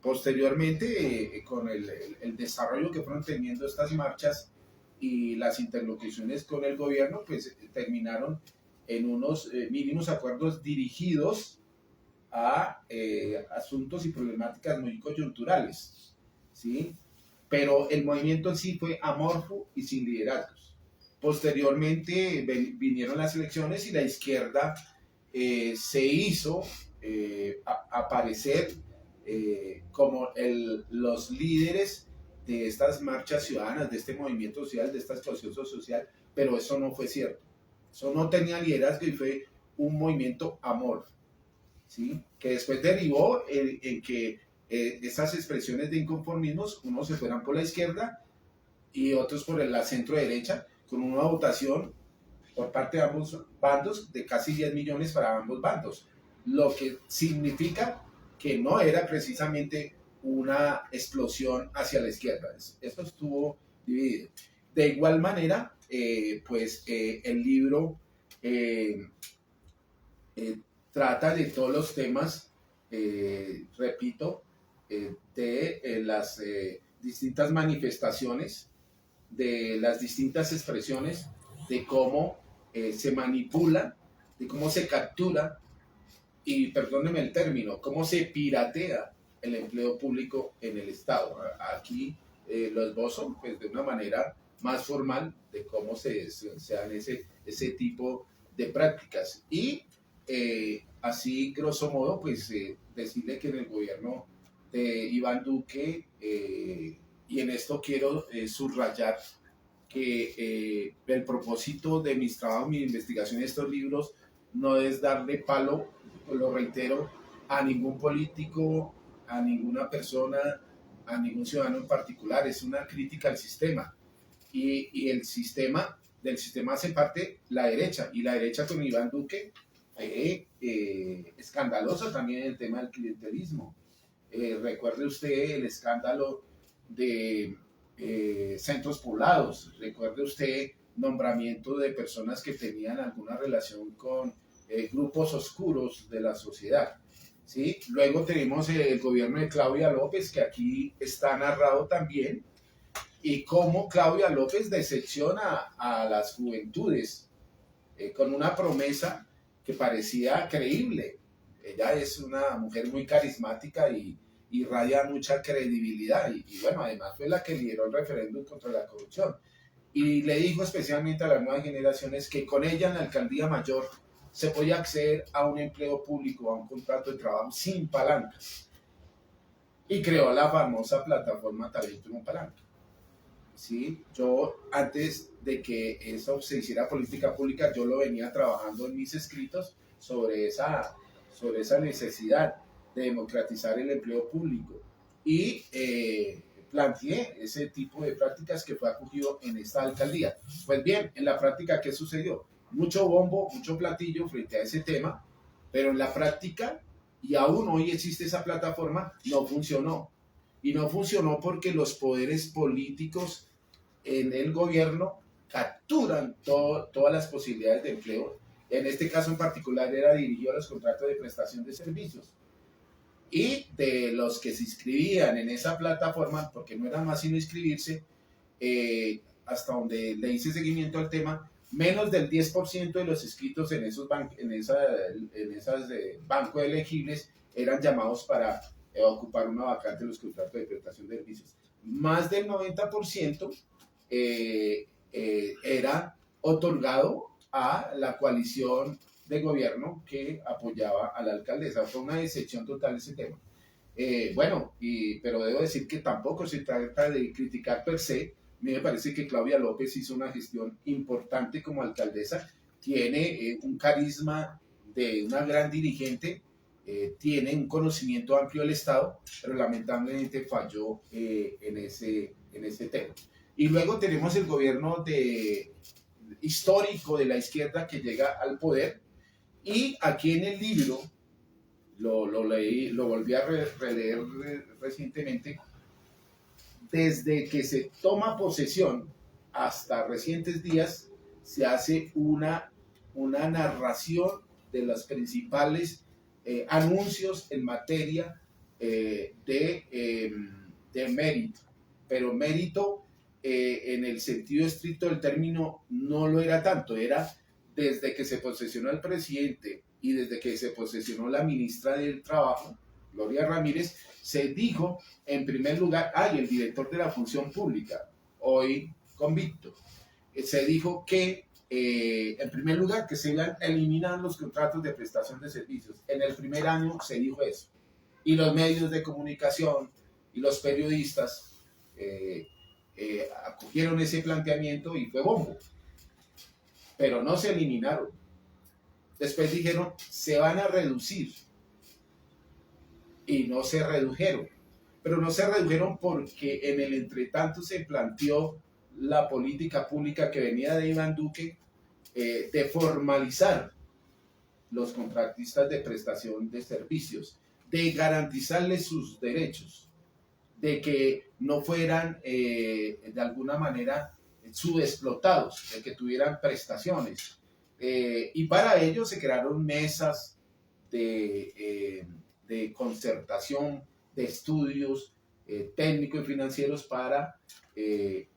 Posteriormente, con el desarrollo que fueron teniendo estas marchas y las interlocuciones con el gobierno, pues terminaron en unos mínimos acuerdos dirigidos a asuntos y problemáticas muy coyunturales, ¿sí? Pero el movimiento en sí fue amorfo y sin liderazgos. Posteriormente vinieron las elecciones y la izquierda se hizo aparecer como los líderes de estas marchas ciudadanas, de este movimiento social, de esta explosión social, pero eso no fue cierto. Eso no tenía liderazgo y fue un movimiento amorfo, ¿sí? Que después derivó en que esas expresiones de inconformismos, unos se fueran por la izquierda y otros por la centro derecha, con una votación por parte de ambos bandos de casi 10 millones para ambos bandos, lo que significa que no era precisamente una explosión hacia la izquierda. Eso estuvo dividido. De igual manera, el libro trata de todos los temas, repito, de las distintas manifestaciones, de las distintas expresiones, de cómo se manipula, de cómo se captura y, perdónenme el término, cómo se piratea el empleo público en el Estado. Aquí lo esbozo pues, de una manera más formal de cómo se dan ese tipo de prácticas. Y así, grosso modo, pues decirle que en el gobierno de Iván Duque, y en esto quiero subrayar que el propósito de mis trabajos, mi investigación en estos libros, no es darle palo, lo reitero, a ningún político, a ninguna persona, a ningún ciudadano en particular. Es una crítica al sistema. Y del sistema hace parte la derecha. Y la derecha con Iván Duque fue escandalosa también en el tema del clientelismo. Recuerde usted el escándalo de centros poblados. Recuerde usted nombramiento de personas que tenían alguna relación con grupos oscuros de la sociedad, ¿sí? Luego tenemos el gobierno de Claudia López, que aquí está narrado también, y cómo Claudia López decepciona a las juventudes con una promesa que parecía creíble. Ella es una mujer muy carismática y irradia mucha credibilidad, y bueno, además fue la que lideró el referéndum contra la corrupción, y le dijo especialmente a las nuevas generaciones que con ella en la alcaldía mayor se podía acceder a un empleo público, a un contrato de trabajo sin palancas, y creó la famosa plataforma Talento No Palanca. ¿Sí? Yo, antes de que eso se hiciera política pública, yo lo venía trabajando en mis escritos sobre esa necesidad de democratizar el empleo público, y planteé ese tipo de prácticas que fue acogido en esta alcaldía. Pues bien, en la práctica, ¿qué sucedió? mucho bombo, mucho platillo frente a ese tema, pero en la práctica, y aún hoy existe esa plataforma, no funcionó. Y no funcionó porque los poderes políticos en el gobierno capturan todas las posibilidades de empleo. En este caso en particular era dirigido a los contratos de prestación de servicios. Y de los que se inscribían en esa plataforma, porque no era más sino inscribirse, hasta donde le hice seguimiento al tema, menos del 10% de los inscritos en esos bancos elegibles eran llamados para ocupar una vacante en los contratos de prestación de servicios. Más del 90% era otorgado a la coalición de gobierno que apoyaba a la alcaldesa. Fue una decepción total ese tema. Pero debo decir que tampoco se trata de criticar per se. A mí me parece que Claudia López hizo una gestión importante como alcaldesa, tiene un carisma de una gran dirigente, tiene un conocimiento amplio del Estado, pero lamentablemente falló en ese tema. Y luego tenemos el gobierno histórico de la izquierda que llega al poder, y aquí en el libro, lo leí, lo volví a releer recientemente, desde que se toma posesión hasta recientes días, se hace una narración de los principales anuncios en materia de mérito. Pero mérito en el sentido estricto del término no lo era tanto, era desde que se posesionó el presidente y desde que se posesionó la ministra del Trabajo, Gloria Ramírez, se dijo en primer lugar, y el director de la función pública, hoy convicto, se dijo que en primer lugar que se iban a eliminar los contratos de prestación de servicios. En el primer año se dijo eso. Y los medios de comunicación y los periodistas acogieron ese planteamiento y fue bombo. Pero no se eliminaron. Después dijeron, se van a reducir. Y no se redujeron. Pero no se redujeron porque en el entretanto se planteó la política pública que venía de Iván Duque de formalizar los contratistas de prestación de servicios, de garantizarles sus derechos, de que no fueran de alguna manera subexplotados, de que tuvieran prestaciones. Y para ello se crearon mesas de concertación, de estudios técnicos y financieros para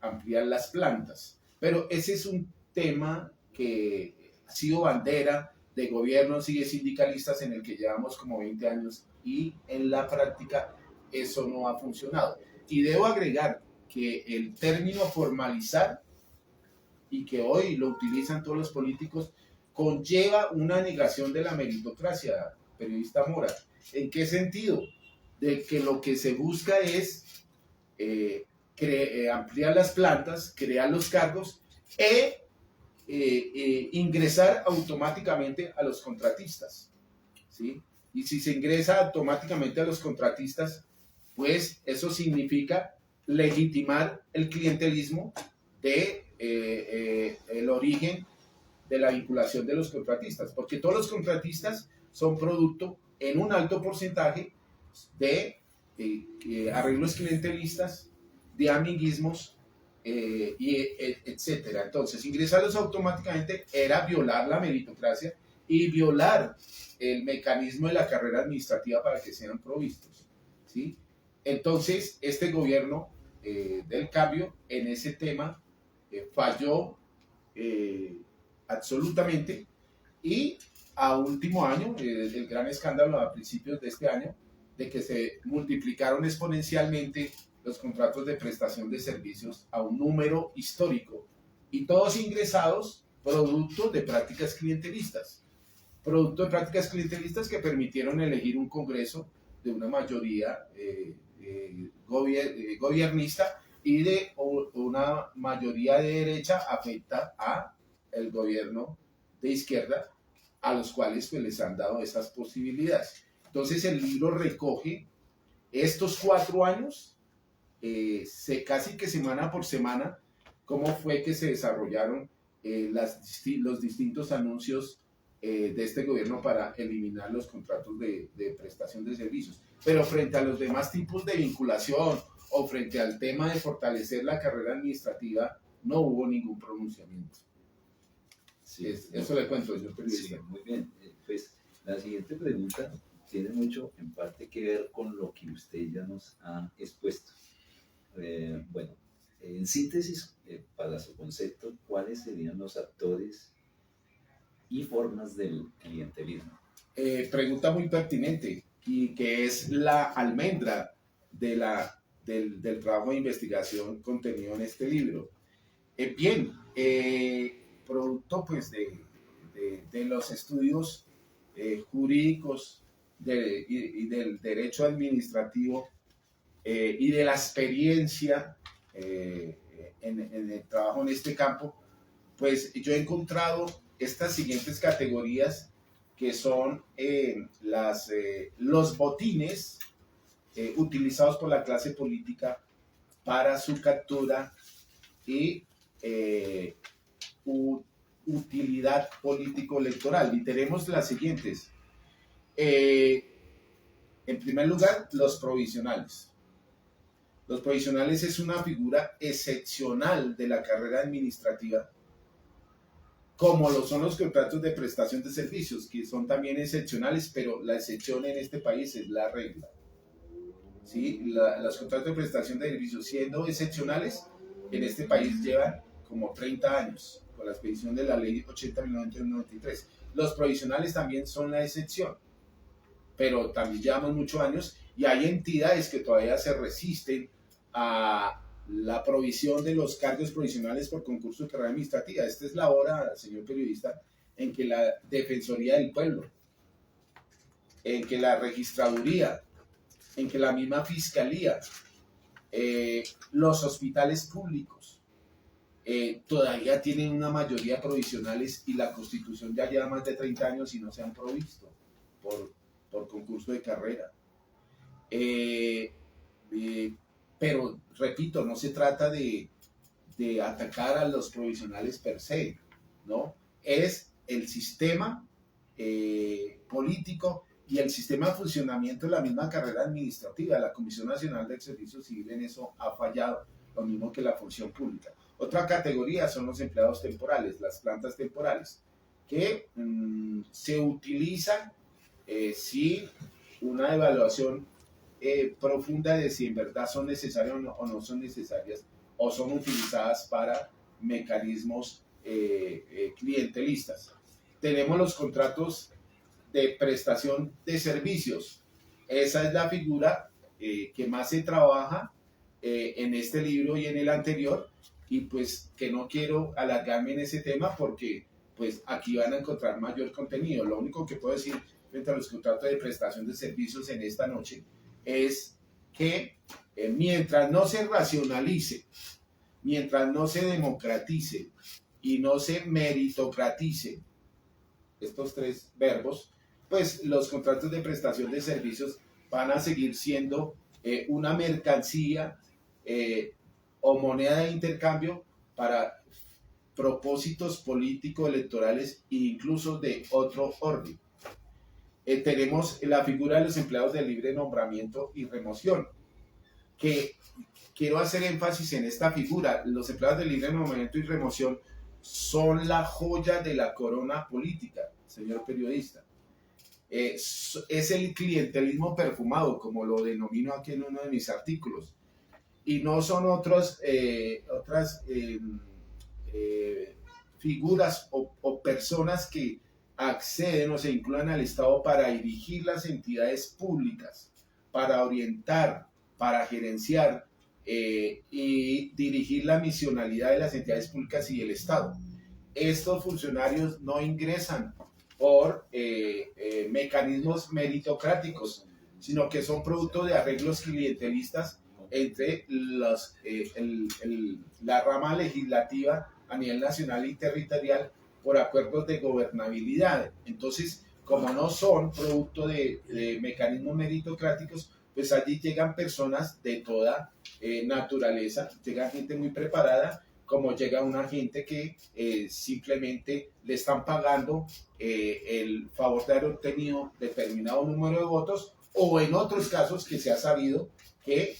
ampliar las plantas. Pero ese es un tema que ha sido bandera de gobiernos y de sindicalistas en el que llevamos como 20 años y en la práctica eso no ha funcionado. Y debo agregar que el término formalizar, y que hoy lo utilizan todos los políticos, conlleva una negación de la meritocracia, periodista Mora. ¿En qué sentido? De que lo que se busca es ampliar las plantas, crear los cargos e ingresar automáticamente a los contratistas, ¿sí? Y si se ingresa automáticamente a los contratistas, pues eso significa legitimar el clientelismo el origen de la vinculación de los contratistas, porque todos los contratistas son producto en un alto porcentaje de arreglos clientelistas, de amiguismos, etcétera. Entonces, ingresarlos automáticamente era violar la meritocracia y violar el mecanismo de la carrera administrativa para que sean provistos, ¿sí? Entonces, este gobierno del cambio en ese tema falló absolutamente, y a último año, el gran escándalo a principios de este año, de que se multiplicaron exponencialmente los contratos de prestación de servicios a un número histórico, y todos ingresados producto de prácticas clientelistas que permitieron elegir un Congreso de una mayoría gobiernista y de una mayoría de derecha afecta a el gobierno de izquierda, a los cuales pues, les han dado esas posibilidades. Entonces el libro recoge estos 4 años, casi que semana por semana, cómo fue que se desarrollaron los distintos anuncios de este gobierno para eliminar los contratos de prestación de servicios. Pero frente a los demás tipos de vinculación o frente al tema de fortalecer la carrera administrativa, no hubo ningún pronunciamiento. Sí, eso le cuento, señor periodista. Sí, muy bien. Pues la siguiente pregunta tiene mucho en parte que ver con lo que usted ya nos ha expuesto. Bueno, en síntesis, para su concepto, ¿cuáles serían los actores y formas del clientelismo? Pregunta muy pertinente y que es la almendra del trabajo de investigación contenido en este libro. Bien, producto pues de los estudios jurídicos y del derecho administrativo y de la experiencia en el trabajo en este campo, pues yo he encontrado estas siguientes categorías que son los botines utilizados por la clase política para su captura y utilidad político-electoral. Y tenemos las siguientes. En primer lugar, los provisionales. Los provisionales es una figura excepcional de la carrera administrativa, como lo son los contratos de prestación de servicios, que son también excepcionales, pero la excepción en este país es la regla. ¿Sí? Los contratos de prestación de servicios, siendo excepcionales, en este país llevan como 30 años, con la expedición de la ley 80.993. Los provisionales también son la excepción, pero también llevamos muchos años y hay entidades que todavía se resisten a la provisión de los cargos provisionales por concurso de carrera administrativa. Esta es la hora, señor periodista, en que la Defensoría del Pueblo, en que la Registraduría, en que la misma Fiscalía, los hospitales públicos, todavía tienen una mayoría de provisionales y la Constitución ya lleva más de 30 años y no se han provisto por concurso de carrera. Pero, repito, no se trata de atacar a los provisionales per se, ¿no? Es el sistema político y el sistema de funcionamiento de la misma carrera administrativa. La Comisión Nacional del Servicio Civil en eso ha fallado, lo mismo que la función pública. Otra categoría son los empleados temporales, las plantas temporales, que se utilizan sin una evaluación profunda de si en verdad son necesarias o no son necesarias, o son utilizadas para mecanismos clientelistas. Tenemos los contratos de prestación de servicios. Esa es la figura que más se trabaja en este libro y en el anterior, y pues que no quiero alargarme en ese tema porque pues aquí van a encontrar mayor contenido. Lo único que puedo decir frente a los contratos de prestación de servicios en esta noche es que mientras no se racionalice, mientras no se democratice y no se meritocratice estos tres verbos, pues los contratos de prestación de servicios van a seguir siendo una mercancía o moneda de intercambio para propósitos político-electorales e incluso de otro orden. Tenemos la figura de los empleados de libre nombramiento y remoción, que quiero hacer énfasis en esta figura. Los empleados de libre nombramiento y remoción son la joya de la corona política, señor periodista. Es el clientelismo perfumado, como lo denomino aquí en uno de mis artículos, y no son otras figuras o personas que acceden o se vinculan al Estado para dirigir las entidades públicas, para orientar, para gerenciar y dirigir la misionalidad de las entidades públicas y del Estado. Estos funcionarios no ingresan por mecanismos meritocráticos, sino que son producto de arreglos clientelistas entre la rama legislativa a nivel nacional y territorial por acuerdos de gobernabilidad. Entonces, como no son producto de mecanismos meritocráticos, pues allí llegan personas de toda naturaleza, llega gente muy preparada como llega una gente que simplemente le están pagando el favor de haber obtenido determinado número de votos, o en otros casos que se ha sabido que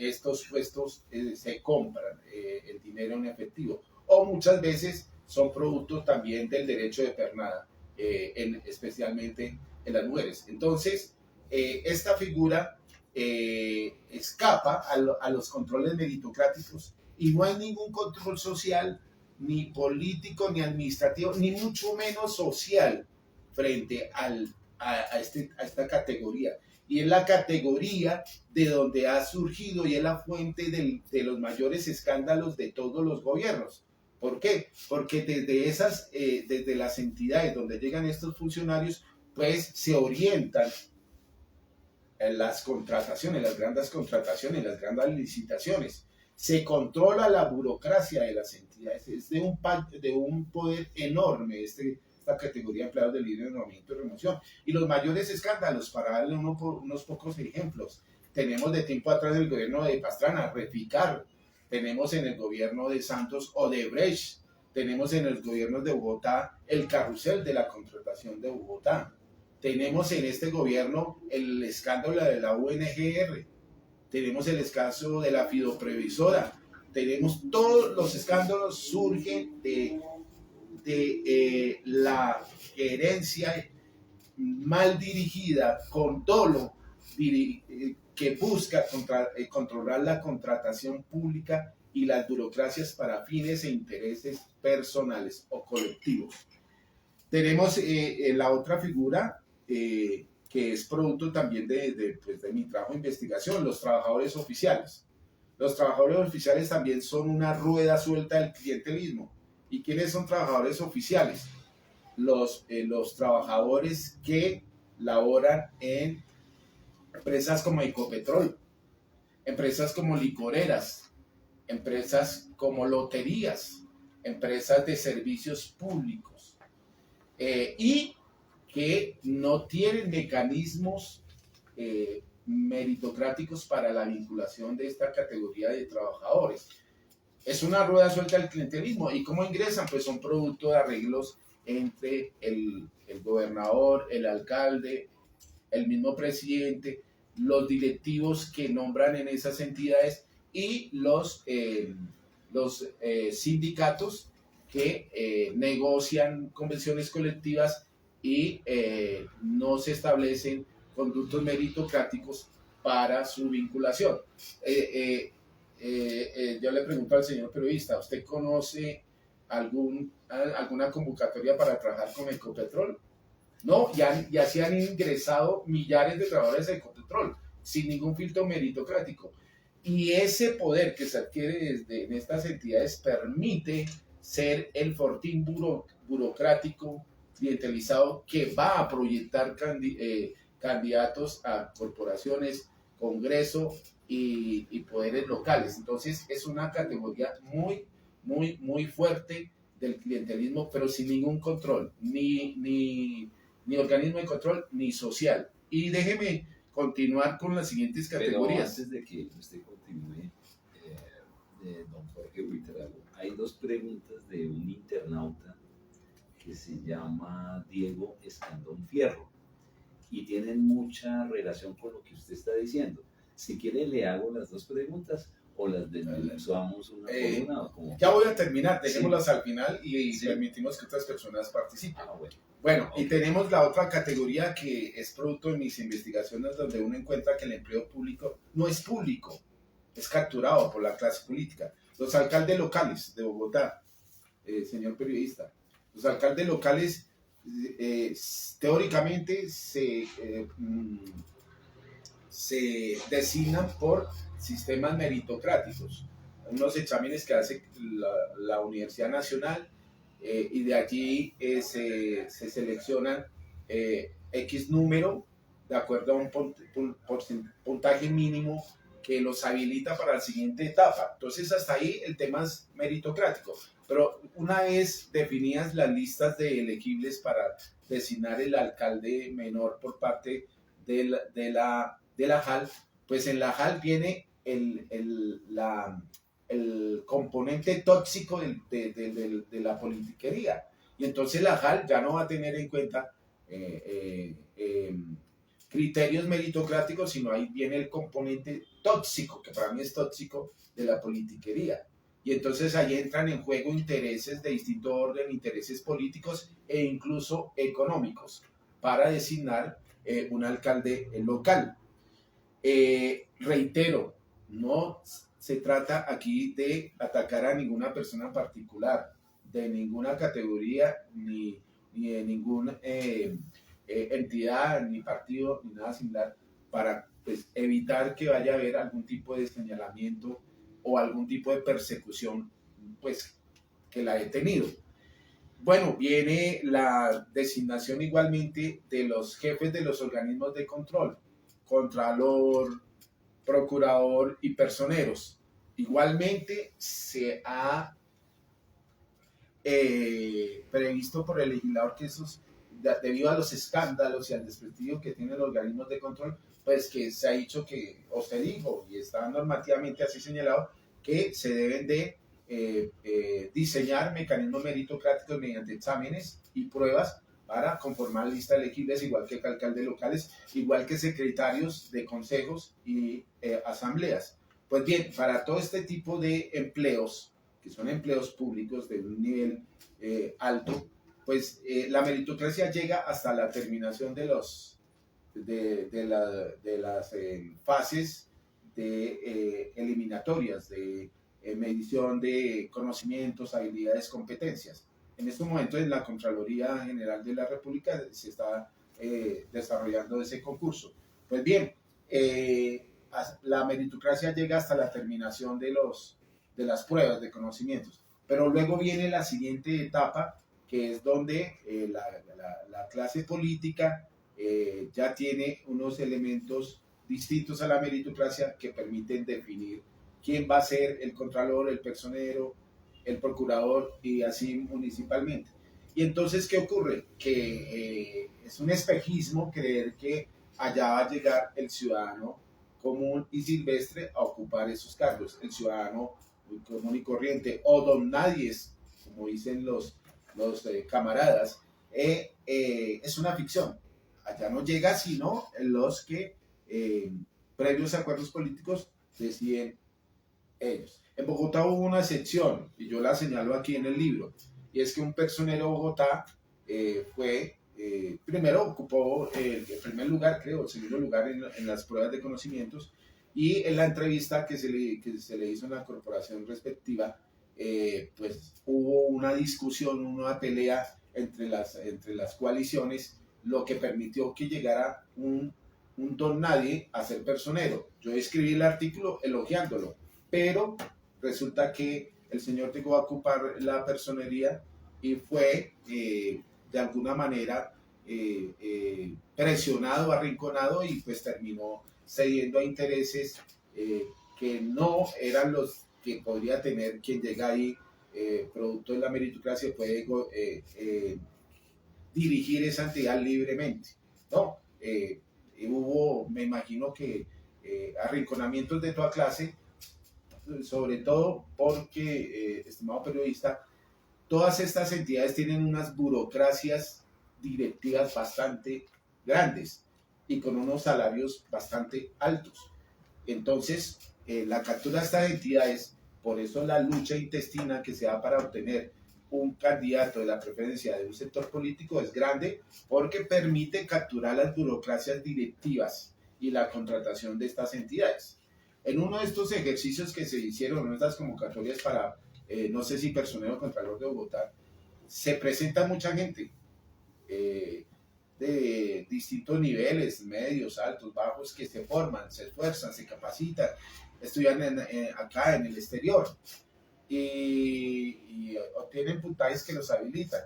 estos puestos se compran el dinero en efectivo, o muchas veces son producto también del derecho de pernada, especialmente en las mujeres. Entonces, esta figura escapa a los controles meritocráticos, y no hay ningún control social, ni político, ni administrativo, ni mucho menos social frente a esta categoría. Y es la categoría de donde ha surgido y es la fuente de los mayores escándalos de todos los gobiernos. ¿Por qué? Porque desde las entidades donde llegan estos funcionarios, pues se orientan en las contrataciones, las grandes licitaciones. Se controla la burocracia de las entidades. Es de un poder enorme esta categoría de empleados de libre nombramiento y remoción. Y los mayores escándalos, para darle unos pocos ejemplos, tenemos de tiempo atrás el gobierno de Pastrana, Reficar, tenemos en el gobierno de Santos Odebrecht, tenemos en el gobierno de Bogotá el carrusel de la contratación de Bogotá, tenemos en este gobierno el escándalo de la UNGR, tenemos el escándalo de la fidoprevisora, tenemos todos los escándalos surgen de la gerencia mal dirigida, con dolo, que busca controlar la contratación pública y las burocracias para fines e intereses personales o colectivos. Tenemos la otra figura que es producto también de mi trabajo de investigación, los trabajadores oficiales. Los trabajadores oficiales también son una rueda suelta del clientelismo. ¿Y quiénes son trabajadores oficiales? Los trabajadores que laboran en empresas como Ecopetrol, empresas como licoreras, empresas como loterías, empresas de servicios públicos, y que no tienen mecanismos meritocráticos para la vinculación de esta categoría de trabajadores. Es una rueda suelta del clientelismo. ¿Y cómo ingresan? Pues son producto de arreglos entre el gobernador, el alcalde, el mismo presidente, los directivos que nombran en esas entidades y los sindicatos que negocian convenciones colectivas y no se establecen conductos meritocráticos para su vinculación. Yo le pregunto al señor periodista, ¿usted conoce alguna convocatoria para trabajar con Ecopetrol? No, y así han ingresado millares de trabajadores de Ecopetrol sin ningún filtro meritocrático. Y ese poder que se adquiere en estas entidades permite ser el fortín burocrático clientelizado que va a proyectar candidatos a corporaciones, Congreso y poderes locales. Entonces es una categoría muy fuerte del clientelismo, pero sin ningún control, ni organismo de control, ni social. Y déjeme continuar con las siguientes categorías. Pero antes de que usted continúe, don Jorge Buitrago, hay dos preguntas de un internauta que se llama Diego Escandón Fierro y tienen mucha relación con lo que usted está diciendo. Si quiere le hago las dos preguntas o las desmenuzamos una por una. Como... Ya voy a terminar, dejémoslas al final y permitimos que otras personas participen. Bueno, okay. Y tenemos la otra categoría que es producto de mis investigaciones, donde uno encuentra que el empleo público no es público, es capturado por la clase política. Los alcaldes locales de Bogotá, señor periodista, los alcaldes locales teóricamente se designan por sistemas meritocráticos, unos exámenes que hace la Universidad Nacional, y de allí se seleccionan X número de acuerdo a un puntaje mínimo que los habilita para la siguiente etapa. Entonces hasta ahí el tema es meritocrático, pero una vez definidas las listas de elegibles para designar el alcalde menor por parte de la JAL, pues en la JAL viene el el componente tóxico de la politiquería. Y entonces la JAL ya no va a tener en cuenta criterios meritocráticos, sino ahí viene el componente tóxico, que para mí es tóxico, de la politiquería. Y entonces ahí entran en juego intereses de distinto orden, intereses políticos e incluso económicos, para designar un alcalde local. Reitero, no se trata aquí de atacar a ninguna persona en particular, de ninguna categoría, ni de ninguna entidad, ni partido, ni nada similar, para pues, evitar que vaya a haber algún tipo de señalamiento o algún tipo de persecución, pues, que la he tenido. Bueno, viene la designación igualmente de los jefes de los organismos de control, contralor, procurador y personeros. Igualmente se ha previsto por el legislador que esos, debido a los escándalos y al desprestigio que tienen los organismos de control, pues que se ha dicho que, o se dijo, y está normativamente así señalado, que se deben de diseñar mecanismos meritocráticos mediante exámenes y pruebas para conformar listas elegibles, igual que alcaldes locales, igual que secretarios de consejos y asambleas. Pues bien, para todo este tipo de empleos, que son empleos públicos de un nivel alto, pues la meritocracia llega hasta la terminación de las fases de eliminatorias, de medición de conocimientos, habilidades, competencias. En este momento en la Contraloría General de la República se está desarrollando ese concurso. Pues bien, la meritocracia llega hasta la terminación de las pruebas de conocimientos, pero luego viene la siguiente etapa, que es donde la clase política ya tiene unos elementos distintos a la meritocracia que permiten definir quién va a ser el contralor, el personero, el procurador y así municipalmente. Y entonces, ¿qué ocurre? Que es un espejismo creer que allá va a llegar el ciudadano común y silvestre a ocupar esos cargos, el ciudadano común y corriente, o don nadies, como dicen los camaradas, es una ficción. Allá no llega sino los que, previos acuerdos políticos, deciden ellos. En Bogotá hubo una excepción, y yo la señalo aquí en el libro, y es que un personero de Bogotá primero ocupó el primer lugar, creo, el segundo lugar en las pruebas de conocimientos, y en la entrevista que se le hizo en la corporación respectiva, pues hubo una discusión, una pelea entre las coaliciones, lo que permitió que llegara un don nadie a ser personero. Yo escribí el artículo elogiándolo, pero resulta que el señor llegó a ocupar la personería y fue de alguna manera presionado, arrinconado, y pues terminó cediendo a intereses que no eran los que podría tener quien llega ahí, producto de la meritocracia, puede dirigir esa entidad libremente, ¿no? Hubo, me imagino que arrinconamientos de toda clase, sobre todo porque, estimado periodista, todas estas entidades tienen unas burocracias directivas bastante grandes y con unos salarios bastante altos. Entonces, la captura de estas entidades, por eso la lucha intestina que se da para obtener un candidato de la preferencia de un sector político es grande, porque permite capturar las burocracias directivas y la contratación de estas entidades. En uno de estos ejercicios que se hicieron, en estas convocatorias para, no sé si personero contralor de Bogotá, se presenta mucha gente de distintos niveles, medios, altos, bajos, que se forman, se esfuerzan, se capacitan, estudian acá en el exterior y obtienen puntajes que los habilitan,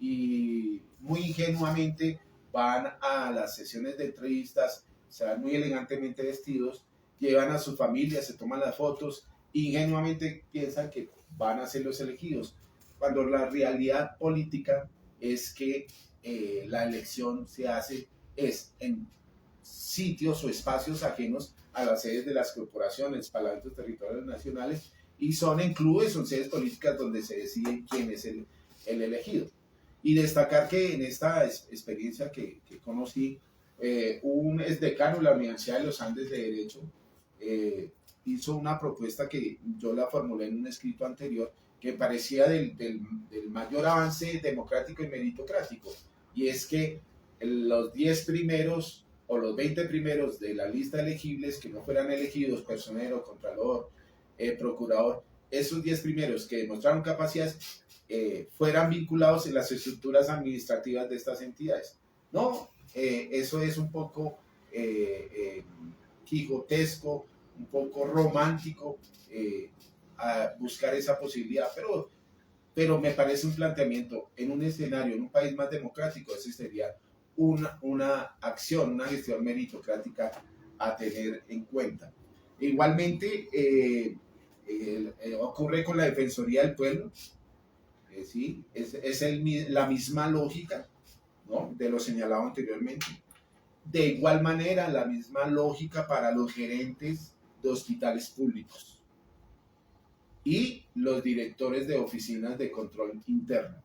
y muy ingenuamente van a las sesiones de entrevistas, se van muy elegantemente vestidos, llevan a sus familias, se toman las fotos, ingenuamente piensan que van a ser los elegidos, cuando la realidad política es que la elección se hace en sitios o espacios ajenos a las sedes de las corporaciones, parlamentos territoriales nacionales, y son en clubes, son sedes políticas donde se decide quién es el elegido. Y destacar que en esta experiencia que conocí, un exdecano de la Universidad de los Andes de Derecho hizo una propuesta que yo la formulé en un escrito anterior, que parecía del mayor avance democrático y meritocrático, y es que los 10 primeros o los 20 primeros de la lista de elegibles que no fueran elegidos, personero, contralor, procurador, esos 10 primeros que demostraron capacidades fueran vinculados en las estructuras administrativas de estas entidades. No, eso es un poco quijotesco, un poco romántico, a buscar esa posibilidad, pero me parece un planteamiento en un escenario, en un país más democrático, ese sería una acción, una gestión meritocrática a tener en cuenta. Igualmente, ocurre con la Defensoría del Pueblo, ¿sí? Es la misma lógica, ¿no?, de lo señalado anteriormente. De igual manera, la misma lógica para los gerentes de hospitales públicos y los directores de oficinas de control interno.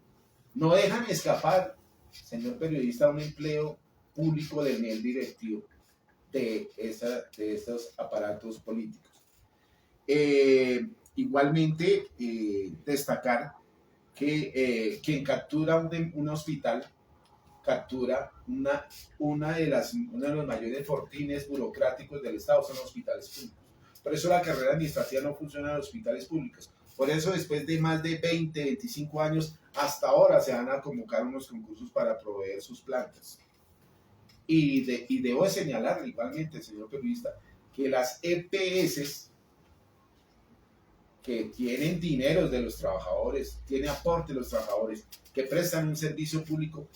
No dejan escapar, señor periodista, un empleo público del nivel directivo de estos aparatos políticos. Igualmente, destacar que quien captura un hospital captura uno de los mayores fortines burocráticos del Estado, son los hospitales públicos. Por eso la carrera administrativa no funciona en los hospitales públicos. Por eso después de más de 20, 25 años, hasta ahora se van a convocar unos concursos para proveer sus plantas. Y debo señalar igualmente, señor periodista, que las EPS que tienen dineros de los trabajadores, tienen aporte de los trabajadores, que prestan un servicio público,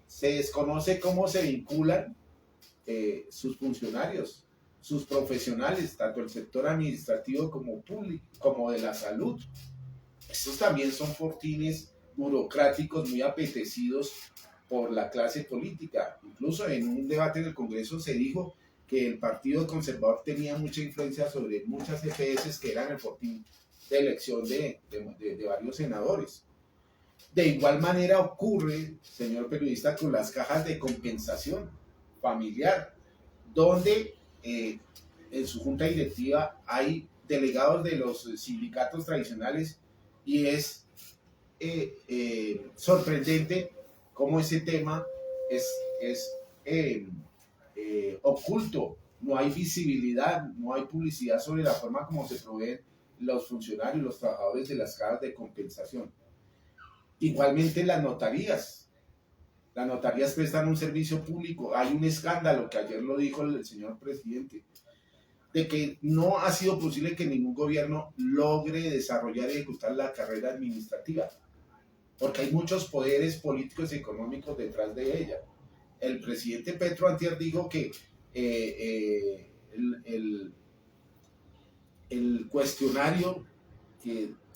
se desconoce cómo se vinculan sus funcionarios, sus profesionales, tanto el sector administrativo como público, como de la salud. Estos también son fortines burocráticos muy apetecidos por la clase política. Incluso en un debate en el Congreso se dijo que el Partido Conservador tenía mucha influencia sobre muchas EPS que eran el fortín de elección de varios senadores. De igual manera ocurre, señor periodista, con las cajas de compensación familiar, donde en su junta directiva hay delegados de los sindicatos tradicionales, y es sorprendente cómo ese tema es oculto. No hay visibilidad, no hay publicidad sobre la forma como se proveen los funcionarios, los trabajadores de las cajas de compensación. Igualmente las notarías prestan un servicio público. Hay un escándalo que ayer lo dijo el señor presidente, de que no ha sido posible que ningún gobierno logre desarrollar y ejecutar la carrera administrativa, porque hay muchos poderes políticos y económicos detrás de ella. El presidente Petro antier dijo que el cuestionario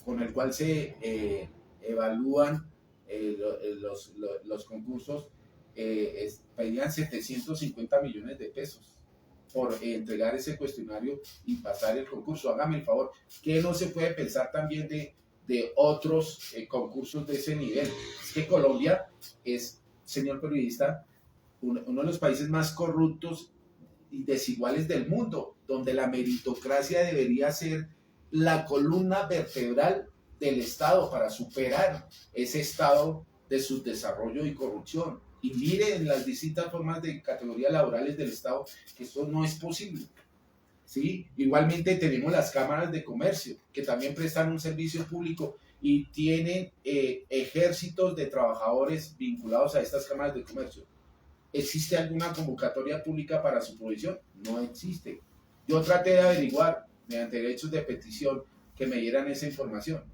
con el cual se evalúan los concursos pedían 750 millones de pesos por entregar ese cuestionario y pasar el concurso. Hágame el favor, ¿qué no se puede pensar también de otros concursos de ese nivel? Es que Colombia es, señor periodista, uno de los países más corruptos y desiguales del mundo, donde la meritocracia debería ser la columna vertebral del Estado para superar ese estado de subdesarrollo y corrupción. Y miren las distintas formas de categorías laborales del Estado, que eso no es posible, ¿sí? Igualmente tenemos las cámaras de comercio, que también prestan un servicio público y tienen ejércitos de trabajadores vinculados a estas cámaras de comercio. ¿Existe alguna convocatoria pública para su provisión? No existe. Yo traté de averiguar mediante derechos de petición que me dieran esa información.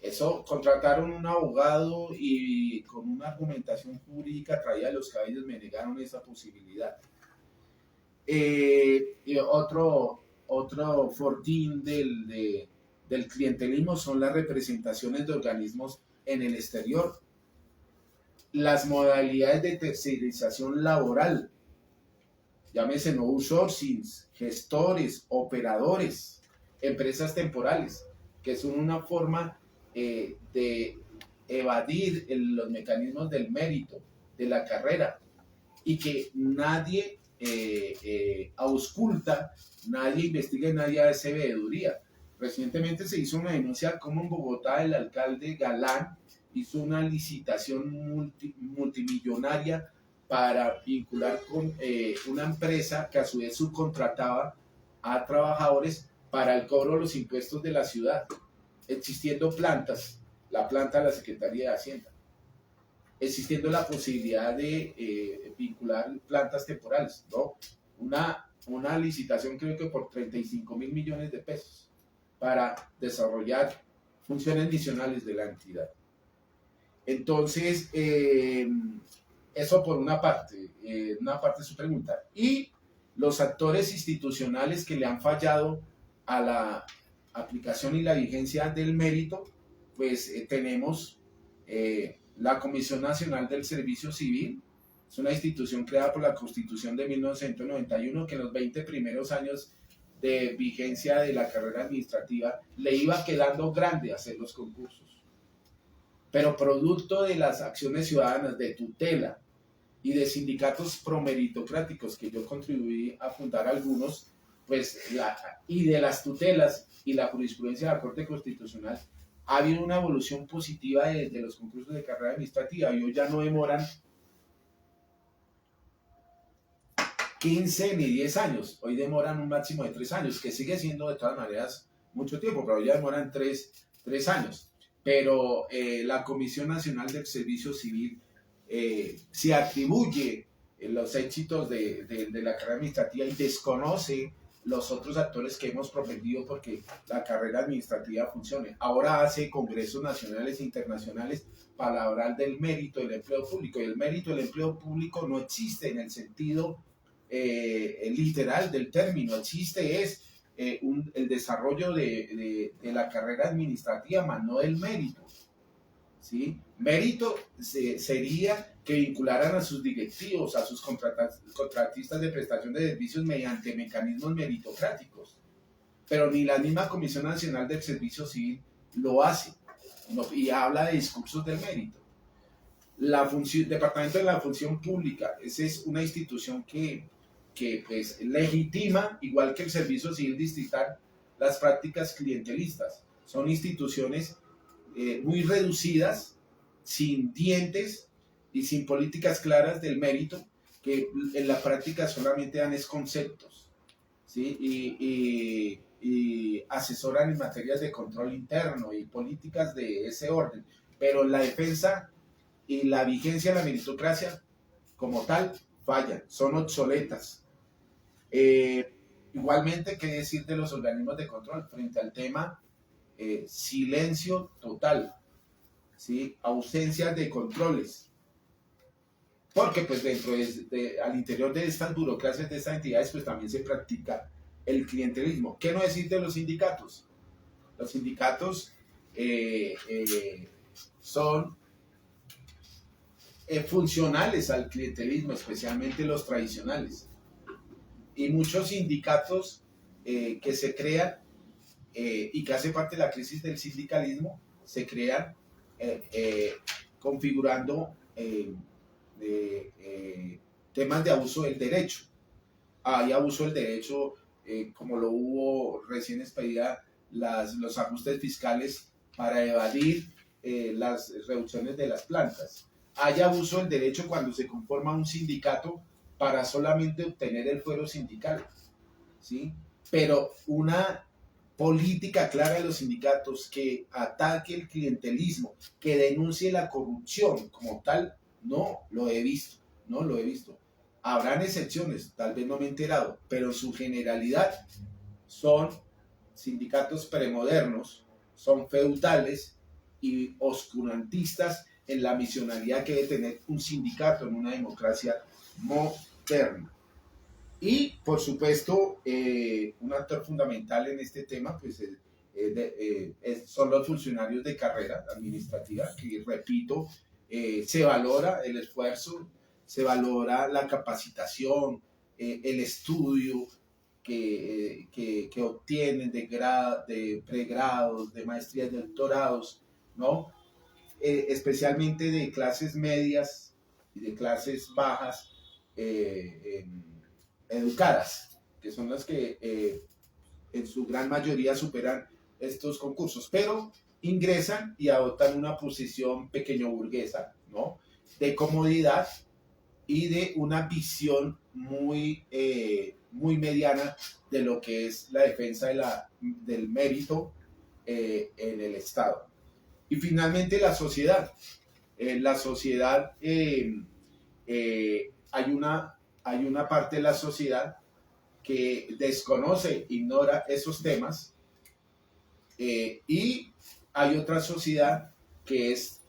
Eso, contrataron un abogado y con una argumentación jurídica traída de los cabellos me negaron esa posibilidad. Y otro fortín del clientelismo son las representaciones de organismos en el exterior. Las modalidades de tercerización laboral, llámese no outsourcing, gestores, operadores, empresas temporales, que son una forma de evadir los mecanismos del mérito, de la carrera, y que nadie ausculta, nadie investiga y nadie hace veeduría. Recientemente se hizo una denuncia como en Bogotá el alcalde Galán hizo una licitación multimillonaria para vincular con una empresa que a su vez subcontrataba a trabajadores para el cobro de los impuestos de la ciudad, existiendo plantas, la planta de la Secretaría de Hacienda, existiendo la posibilidad de vincular plantas temporales, ¿no? Una licitación creo que por 35.000 millones de pesos para desarrollar funciones adicionales de la entidad. Entonces, eso por una parte de su pregunta. Y los actores institucionales que le han fallado a la aplicación y la vigencia del mérito, pues tenemos la Comisión Nacional del Servicio Civil. Es una institución creada por la Constitución de 1991 que en los 20 primeros años de vigencia de la carrera administrativa le iba quedando grande hacer los concursos. Pero producto de las acciones ciudadanas de tutela y de sindicatos promeritocráticos que yo contribuí a fundar algunos, pues y de las tutelas y la jurisprudencia de la Corte Constitucional, ha habido una evolución positiva de los concursos de carrera administrativa y hoy ya no demoran 15 ni 10 años, hoy demoran un máximo de 3 años, que sigue siendo de todas maneras mucho tiempo, pero hoy ya demoran 3 años. Pero la Comisión Nacional del Servicio Civil se atribuye los éxitos de la carrera administrativa y desconoce los otros actores que hemos propendido porque la carrera administrativa funcione. Ahora hace congresos nacionales e internacionales para hablar del mérito del empleo público, y el mérito del empleo público no existe en el sentido literal del término, existe el desarrollo de la carrera administrativa, más no del mérito, ¿sí? Mérito sería que vincularan a sus directivos, a sus contratistas de prestación de servicios mediante mecanismos meritocráticos, pero ni la misma Comisión Nacional del Servicio Civil lo hace, y habla de discursos del mérito. Departamento de la Función Pública, esa es una institución que pues, legitima, igual que el Servicio Civil Distrital, las prácticas clientelistas. Son instituciones muy reducidas, sin dientes y sin políticas claras del mérito, que en la práctica solamente dan conceptos, ¿sí? Y asesoran en materias de control interno y políticas de ese orden, pero la defensa y la vigencia de la meritocracia como tal fallan, son obsoletas. Igualmente, ¿qué decir de los organismos de control frente al tema? Silencio total, ¿sí? Ausencia de controles, porque pues al interior de estas burocracias, de estas entidades, pues también se practica el clientelismo. ¿Qué no decir de los sindicatos? Los sindicatos son funcionales al clientelismo, especialmente los tradicionales. Y muchos sindicatos que se crean y que hace parte de la crisis del sindicalismo, se crean configurando temas de abuso del derecho. Hay abuso del derecho, como lo hubo recién expedida los ajustes fiscales para evadir las reducciones de las plantas. Hay abuso del derecho cuando se conforma un sindicato para solamente obtener el fuero sindical, ¿sí? Pero una política clara de los sindicatos que ataque el clientelismo, que denuncie la corrupción como tal, no lo he visto. Habrán excepciones, tal vez no me he enterado, pero en su generalidad son sindicatos premodernos, son feudales y oscurantistas en la misionalidad que debe tener un sindicato en una democracia moderna. Y, por supuesto, un actor fundamental en este tema pues, son los funcionarios de carrera administrativa, que, repito, se valora el esfuerzo, se valora la capacitación, el estudio que obtienen de pregrados, de maestrías, de doctorados, ¿no? Especialmente de clases medias y de clases bajas educadas, que son las que en su gran mayoría superan estos concursos, pero ingresan y adoptan una posición pequeño burguesa, ¿no? De comodidad y de una visión muy mediana de lo que es la defensa del mérito en el Estado. Y finalmente la sociedad. Hay una parte de la sociedad que desconoce, ignora esos temas, y hay otra sociedad que es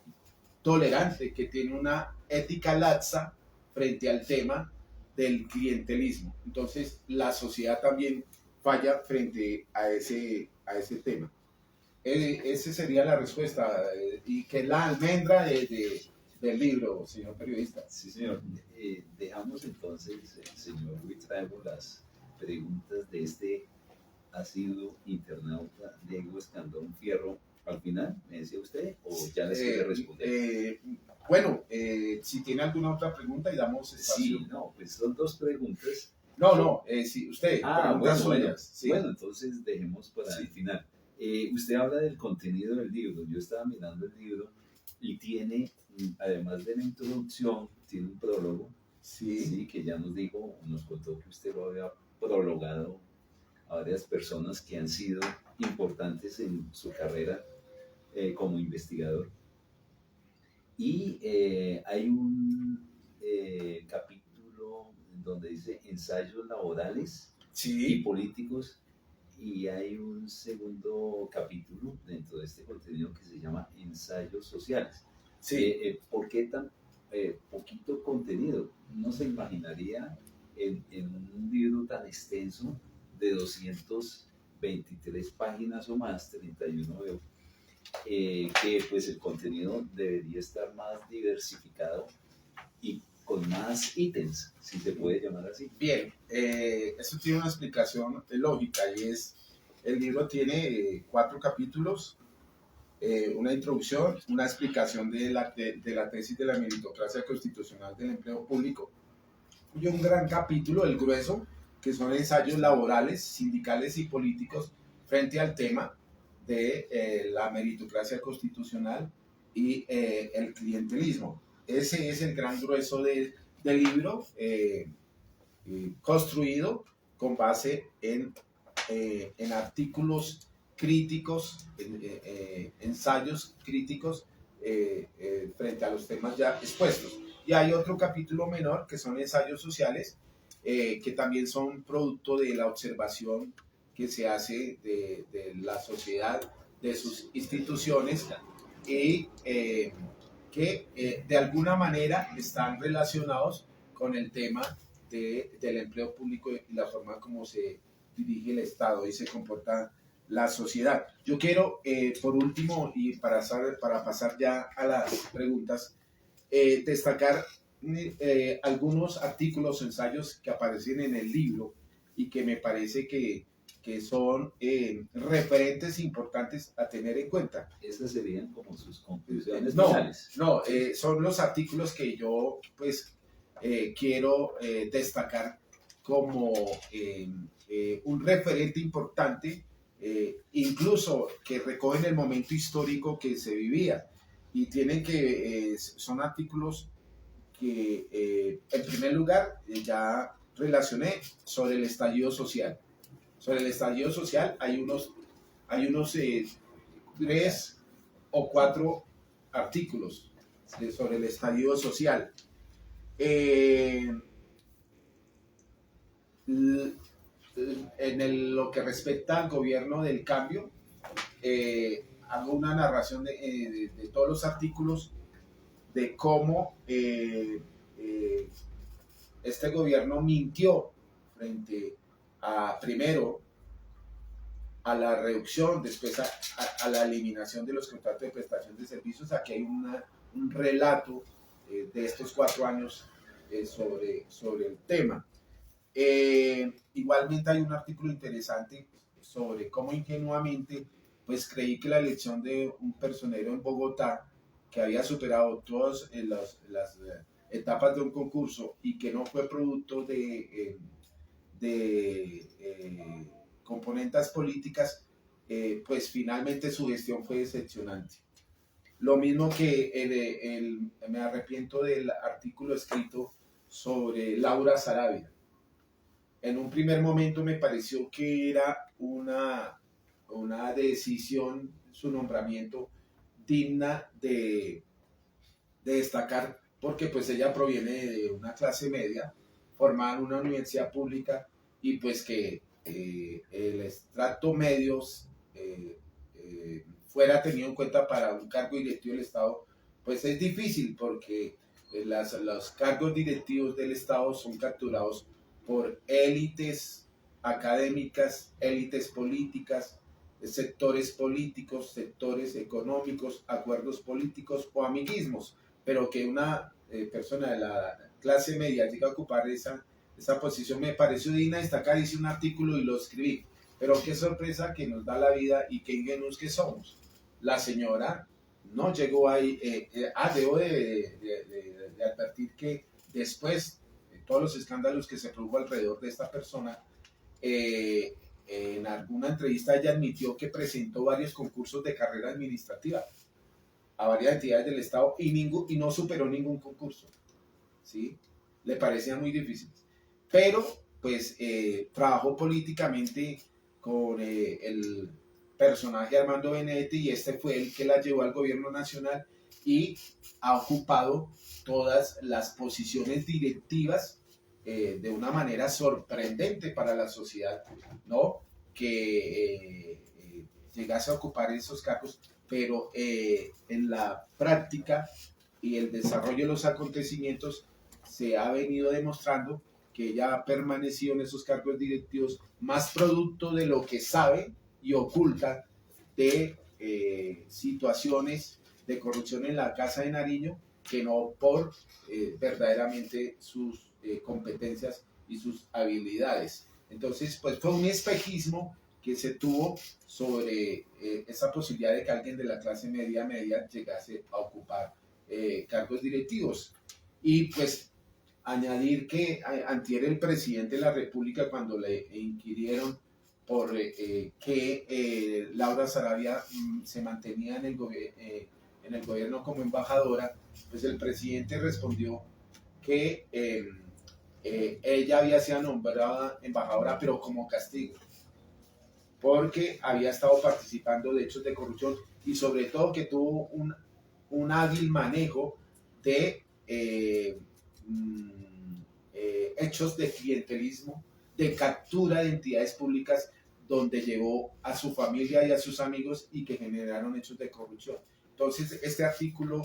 tolerante, que tiene una ética laxa frente al tema del clientelismo. Entonces, la sociedad también falla frente a ese tema. Esa sería la respuesta, y que es la almendra del libro, señor periodista. Sí, señor. Dejamos entonces, señor Buitrago, las preguntas de este asiduo internauta Diego Escandón Fierro. Al final, ¿me decía usted o ya les quiere responder? Bueno, si tiene alguna otra pregunta y damos espacio. Sí, no, pues son dos preguntas. No, sí, usted. Bueno, sí. Bueno, entonces dejemos para el final. Usted habla del contenido del libro. Yo estaba mirando el libro y tiene, además de la introducción, tiene un prólogo, sí, que ya nos contó que usted lo había prologado a varias personas que han sido importantes en su carrera como investigador. Y hay un capítulo donde dice ensayos laborales y políticos, y hay un segundo capítulo dentro de este contenido que se llama ensayos sociales. ¿Por qué tan poquito contenido? No se imaginaría en un libro tan extenso de 223 páginas o más, 31 veo, que pues el contenido debería estar más diversificado y con más ítems, si se puede llamar así. Bien, eso tiene una explicación lógica, y es, el libro tiene 4 capítulos, una introducción, una explicación de la tesis de la meritocracia constitucional del empleo público, y un gran capítulo, el grueso, que son ensayos laborales, sindicales y políticos frente al tema de la meritocracia constitucional y el clientelismo. Ese es el gran grueso del libro, construido con base en artículos críticos, ensayos críticos frente a los temas ya expuestos. Y hay otro capítulo menor que son ensayos sociales, que también son producto de la observación que se hace de la sociedad, de sus instituciones, y que de alguna manera están relacionados con el tema del empleo público y la forma como se dirige el Estado y se comporta la sociedad. Yo quiero, por último, y para pasar ya a las preguntas, destacar algunos artículos o ensayos que aparecen en el libro y que me parece que son referentes importantes a tener en cuenta. ¿Esas serían como sus conclusiones finales? No, son los artículos que yo pues quiero destacar como un referente importante, incluso que recogen el momento histórico que se vivía, y tienen son artículos que en primer lugar ya relacioné sobre el estallido social. Sobre el estallido social hay unos 3 o 4 artículos sobre el estallido social. Lo que respecta al gobierno del cambio, hago una narración de todos los artículos, de cómo este gobierno mintió frente primero a la reducción, después a la eliminación de los contratos de prestación de servicios. Aquí hay un relato de estos 4 años sobre el tema. Igualmente hay un artículo interesante sobre cómo ingenuamente pues creí que la elección de un personero en Bogotá que había superado todas las etapas de un concurso y que no fue producto de componentes políticas, pues finalmente su gestión fue decepcionante. Lo mismo que me arrepiento del artículo escrito sobre Laura Sarabia. En un primer momento me pareció que era una decisión, su nombramiento, digna de destacar, porque pues ella proviene de una clase media, formada en una universidad pública, y pues que el estrato medios fuera tenido en cuenta para un cargo directivo del Estado, pues es difícil, porque los cargos directivos del Estado son capturados por élites académicas, élites políticas, sectores políticos, sectores económicos, acuerdos políticos o amiguismos, pero que una persona de la clase media llegue a ocupar esa posición me pareció digna de destacar. Hice un artículo y lo escribí, pero qué sorpresa que nos da la vida y qué ingenuos que somos. La señora no llegó ahí. Debo de advertir que después de todos los escándalos que se produjo alrededor de esta persona, en alguna entrevista ella admitió que presentó varios concursos de carrera administrativa a varias entidades del Estado y no superó ningún concurso, ¿sí? Le parecían muy difíciles. Pero, pues, trabajó políticamente con el personaje Armando Benedetti, y este fue el que la llevó al gobierno nacional y ha ocupado todas las posiciones directivas de una manera sorprendente para la sociedad, ¿no? Que llegase a ocupar esos cargos, pero en la práctica y el desarrollo de los acontecimientos se ha venido demostrando que ella ha permanecido en esos cargos directivos más producto de lo que sabe y oculta de situaciones de corrupción en la Casa de Nariño, que no por verdaderamente sus competencias y sus habilidades. Entonces, pues fue un espejismo que se tuvo sobre esa posibilidad de que alguien de la clase media llegase a ocupar cargos directivos. Y pues añadir que antier el presidente de la República, cuando le inquirieron por que Laura Sarabia se mantenía en el gobierno como embajadora, pues el presidente respondió que ella había sido nombrada embajadora, pero como castigo, porque había estado participando de hechos de corrupción y sobre todo que tuvo un hábil manejo de hechos de clientelismo, de captura de entidades públicas, donde llevó a su familia y a sus amigos y que generaron hechos de corrupción. Entonces, este artículo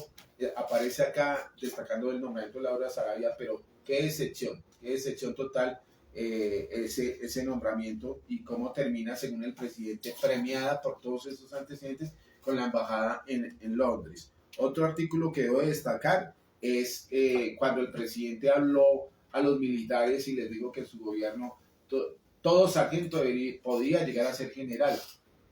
aparece acá destacando el nombramiento de Laura Sarabia, pero qué decepción total ese nombramiento, y cómo termina, según el presidente, premiada por todos esos antecedentes con la embajada en Londres. Otro artículo que debo destacar es cuando el presidente habló a los militares y les dijo que su gobierno, todo sargento podía llegar a ser general.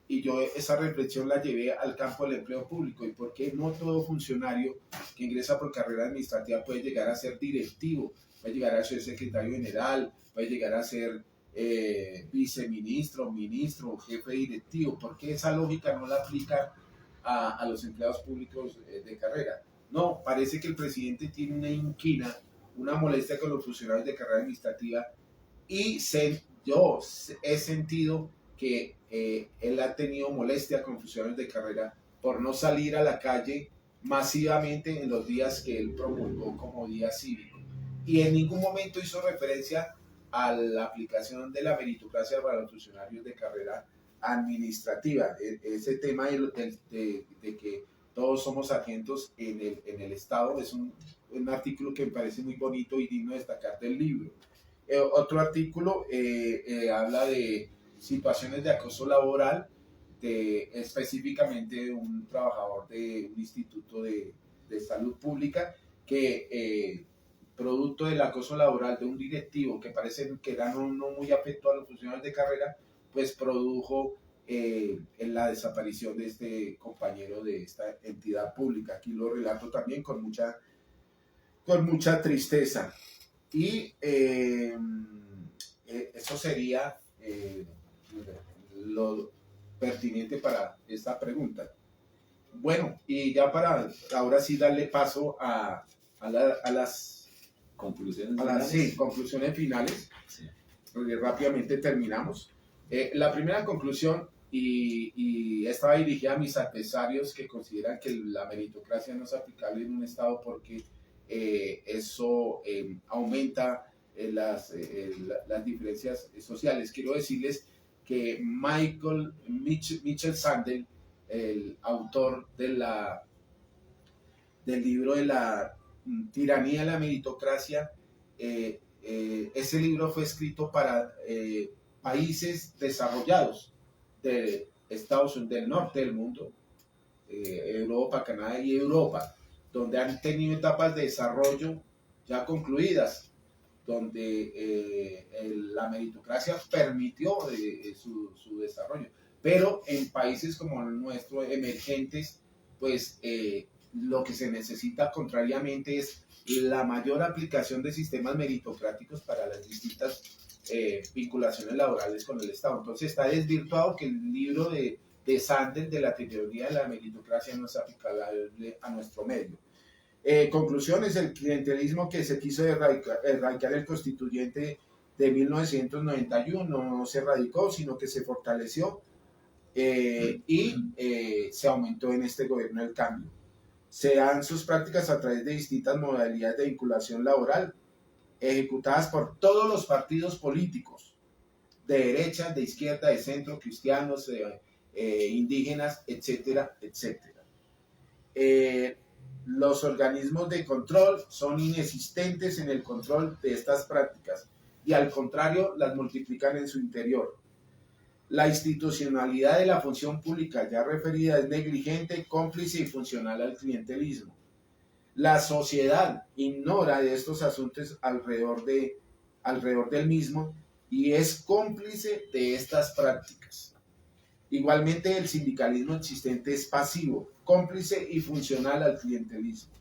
Y yo esa reflexión la llevé al campo del empleo público. ¿Y por qué no todo funcionario que ingresa por carrera administrativa puede llegar a ser directivo, puede llegar a ser secretario general, puede llegar a ser viceministro, ministro, jefe directivo? ¿Por qué esa lógica no la aplica a los empleados públicos de carrera? No, parece que el presidente tiene una inquina, una molestia con los funcionarios de carrera administrativa, y yo he sentido que él ha tenido molestia con funcionarios de carrera por no salir a la calle masivamente en los días que él promulgó como día cívico. Y en ningún momento hizo referencia a la aplicación de la meritocracia para los funcionarios de carrera administrativa. Ese tema de que todos somos sargentos en el Estado es un artículo que me parece muy bonito y digno de destacar del libro. Otro artículo habla de situaciones de acoso laboral, específicamente de un trabajador de un instituto de salud pública que producto del acoso laboral de un directivo que parece que era no muy afecto a los funcionarios de carrera, pues produjo la desaparición de este compañero de esta entidad pública. Aquí lo relato también con mucha tristeza. Y eso sería lo pertinente para esta pregunta. Bueno, y ya para ahora sí darle paso a las conclusiones finales. Sí. Rápidamente terminamos. La primera conclusión, y estaba dirigida a mis adversarios que consideran que la meritocracia no es aplicable en un Estado porque eso aumenta las diferencias sociales. Quiero decirles que Michel Sandel, el autor del libro de la tiranía de la meritocracia, ese libro fue escrito para países desarrollados de Estados Unidos, del norte del mundo, Europa, Canadá y Europa, donde han tenido etapas de desarrollo ya concluidas, donde la meritocracia permitió su desarrollo. Pero en países como el nuestro, emergentes, pues lo que se necesita contrariamente es la mayor aplicación de sistemas meritocráticos para las distintas vinculaciones laborales con el Estado. Entonces está desvirtuado que el libro de Sandel de la teoría de la meritocracia no es aplicable a nuestro medio. Conclusiones: el clientelismo que se quiso erradicar el constituyente de 1991 no se erradicó, sino que se fortaleció y se aumentó en este gobierno del cambio. Se dan sus prácticas a través de distintas modalidades de vinculación laboral ejecutadas por todos los partidos políticos, de derecha, de izquierda, de centro, cristianos, indígenas, etcétera, etcétera. Los organismos de control son inexistentes en el control de estas prácticas y al contrario las multiplican en su interior. La institucionalidad de la función pública ya referida es negligente, cómplice y funcional al clientelismo. La sociedad ignora de estos asuntos alrededor del mismo y es cómplice de estas prácticas. Igualmente, el sindicalismo existente es pasivo, cómplice y funcional al clientelismo.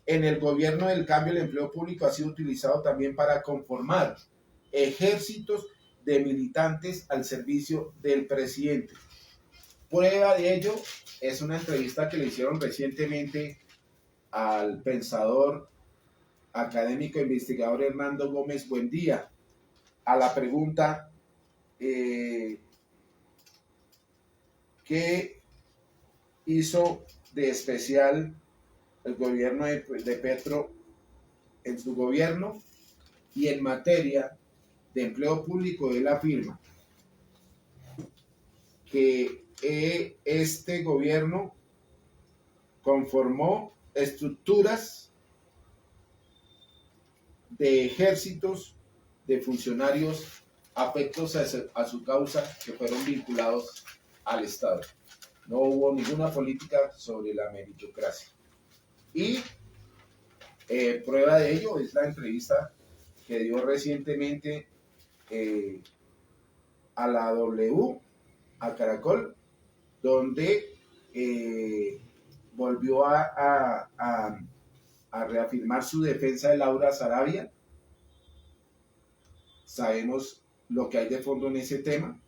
En el gobierno del cambio, el empleo público ha sido utilizado también para conformar ejércitos de militantes al servicio del presidente. Prueba de ello es una entrevista que le hicieron recientemente al pensador académico e investigador Hernando Gómez Buendía, a la pregunta ¿qué hizo de especial el gobierno de Petro en su gobierno? Y en materia de empleo público, él afirma que este gobierno conformó estructuras de ejércitos de funcionarios afectos a su causa que fueron vinculados al Estado. No hubo ninguna política sobre la meritocracia. Y prueba de ello es la entrevista que dio recientemente a la W, a Caracol, donde volvió a reafirmar su defensa de Laura Sarabia. Sabemos lo que hay de fondo en ese tema.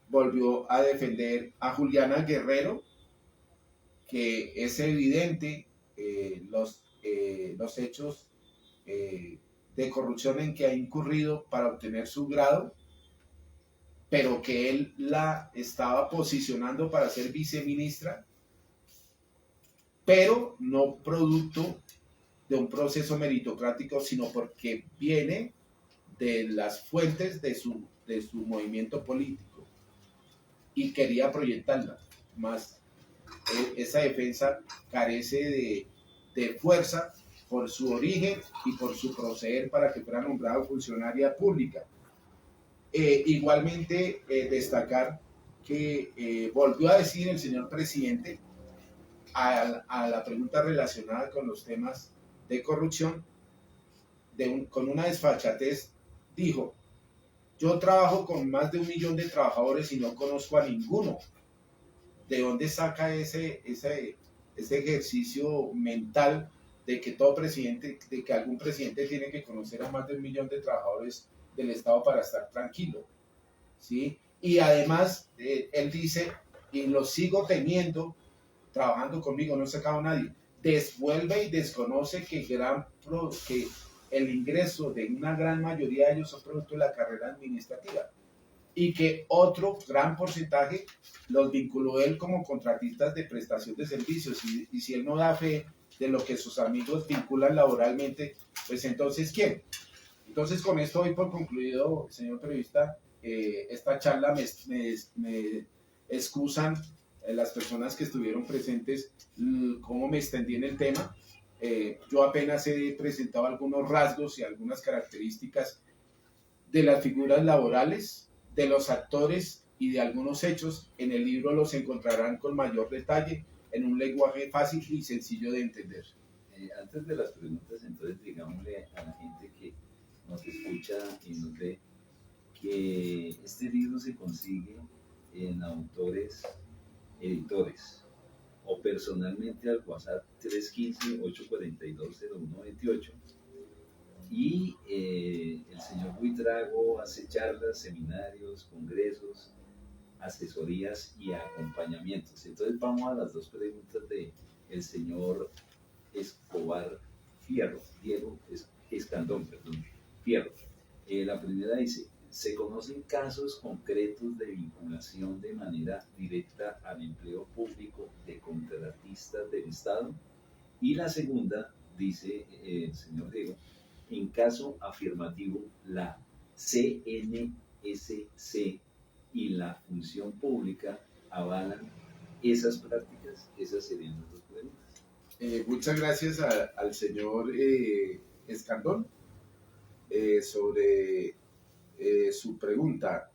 Volvió a defender a Juliana Guerrero, que es evidente los hechos de corrupción en que ha incurrido para obtener su grado, pero que él la estaba posicionando para ser viceministra, pero no producto de un proceso meritocrático, sino porque viene de las fuentes de su movimiento político y quería proyectarla más. Esa defensa carece de fuerza por su origen y por su proceder para que fuera nombrada funcionaria pública. Igualmente destacar que volvió a decir el señor presidente a la pregunta relacionada con los temas de corrupción con una desfachatez, dijo: yo trabajo con más de 1 millón de trabajadores y no conozco a ninguno. ¿De dónde saca ese ejercicio mental de que todo presidente, de que algún presidente tiene que conocer a más de 1 millón de trabajadores del Estado para estar tranquilo? ¿Sí? Y además, él dice, y lo sigo teniendo, trabajando conmigo, no he sacado a nadie, desvuelve y desconoce que el ingreso de una gran mayoría de ellos son producto de la carrera administrativa y que otro gran porcentaje los vinculó él como contratistas de prestación de servicios, y si él no da fe de lo que sus amigos vinculan laboralmente, pues entonces ¿quién? Entonces con esto doy por concluido, señor periodista, esta charla. Me excusan las personas que estuvieron presentes cómo me extendí en el tema. Yo apenas he presentado algunos rasgos y algunas características de las figuras laborales, de los actores y de algunos hechos. En el libro los encontrarán con mayor detalle, en un lenguaje fácil y sencillo de entender. Antes de las preguntas, entonces digámosle a la gente que nos escucha y nos ve que este libro se consigue en autores, editores, o personalmente al WhatsApp 315-842-0128. Y el señor Buitrago hace charlas, seminarios, congresos, asesorías y acompañamientos. Entonces vamos a las dos preguntas del señor Escobar Fierro, Diego Escandón, perdón, Fierro. La primera dice: ¿se conocen casos concretos de vinculación de manera directa al empleo público de contratistas del Estado? Y la segunda dice el señor Diego: en caso afirmativo, la CNSC y la función pública avalan esas prácticas. Esas serían las dos preguntas. Muchas gracias al señor Escandón sobre su pregunta.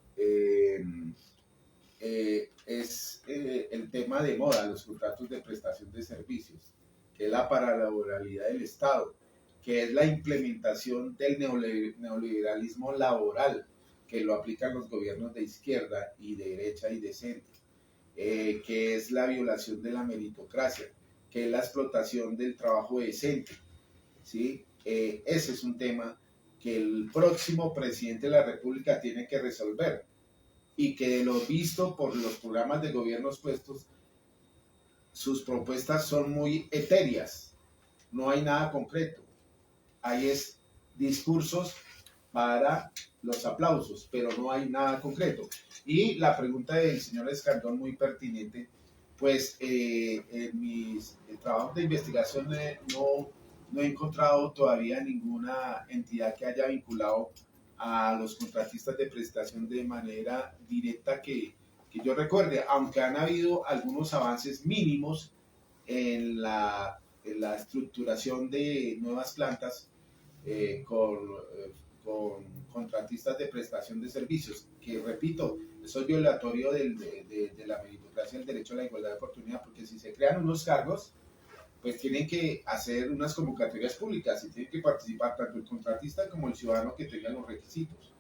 Es el tema de moda, los contratos de prestación de servicios, que es la paralaboralidad del Estado, que es la implementación del neoliberalismo laboral, que lo aplican los gobiernos de izquierda y de derecha y de centro, que es la violación de la meritocracia, que es la explotación del trabajo decente, ¿sí? Ese es un tema que el próximo presidente de la República tiene que resolver, y que de lo visto por los programas de gobiernos puestos, sus propuestas son muy etéreas, no hay nada concreto, hay discursos para los aplausos, pero no hay nada concreto. Y la pregunta del señor Escandón, muy pertinente, pues en mis trabajos de investigación no he encontrado todavía ninguna entidad que haya vinculado a los contratistas de prestación de manera directa que yo recuerde, aunque han habido algunos avances mínimos en la estructuración de nuevas plantas con contratistas de prestación de servicios, que repito, eso es violatorio de la meritocracia, el derecho a la igualdad de oportunidad, porque si se crean unos cargos, pues tienen que hacer unas convocatorias públicas y tienen que participar tanto el contratista como el ciudadano que tenga los requisitos.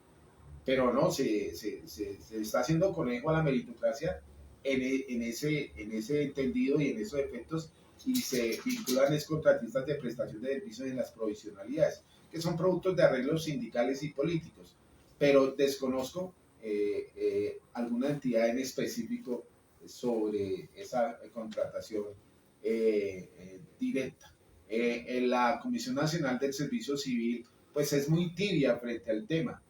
Pero no, se está haciendo conejo a la meritocracia en ese entendido y en esos efectos, y se vinculan contratistas de prestación de servicios en las provisionalidades, que son productos de arreglos sindicales y políticos, pero desconozco alguna entidad en específico sobre esa contratación directa. En la Comisión Nacional del Servicio Civil, pues es muy tibia frente al tema,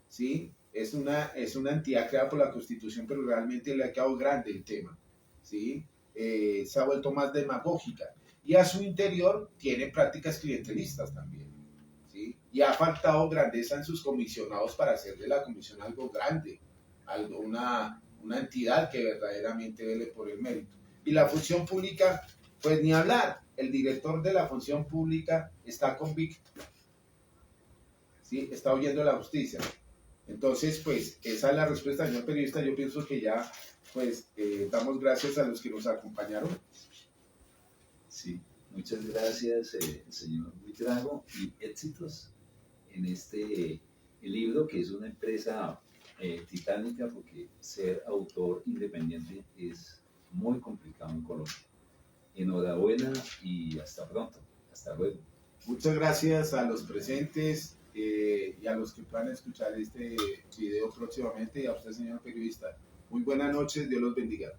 ¿sí? Es una entidad creada por la Constitución, pero realmente le ha quedado grande el tema, ¿sí? Se ha vuelto más demagógica, y a su interior tiene prácticas clientelistas también, ¿sí? Y ha faltado grandeza en sus comisionados para hacer de la comisión algo grande, una entidad que verdaderamente vele por el mérito. Y la función pública, pues ni hablar, el director de la función pública está convicto, ¿sí? Está huyendo de la justicia. Entonces, pues esa es la respuesta, señor periodista. Yo pienso que ya, pues, damos gracias a los que nos acompañaron. Sí, muchas gracias, señor Buitrago, y éxitos en este libro, que es una empresa titánica, porque ser autor independiente es muy complicado en Colombia. Enhorabuena y hasta pronto. Hasta luego. Muchas gracias a los presentes y a los que puedan escuchar este video próximamente, y a usted, señor periodista. Muy buenas noches, Dios los bendiga.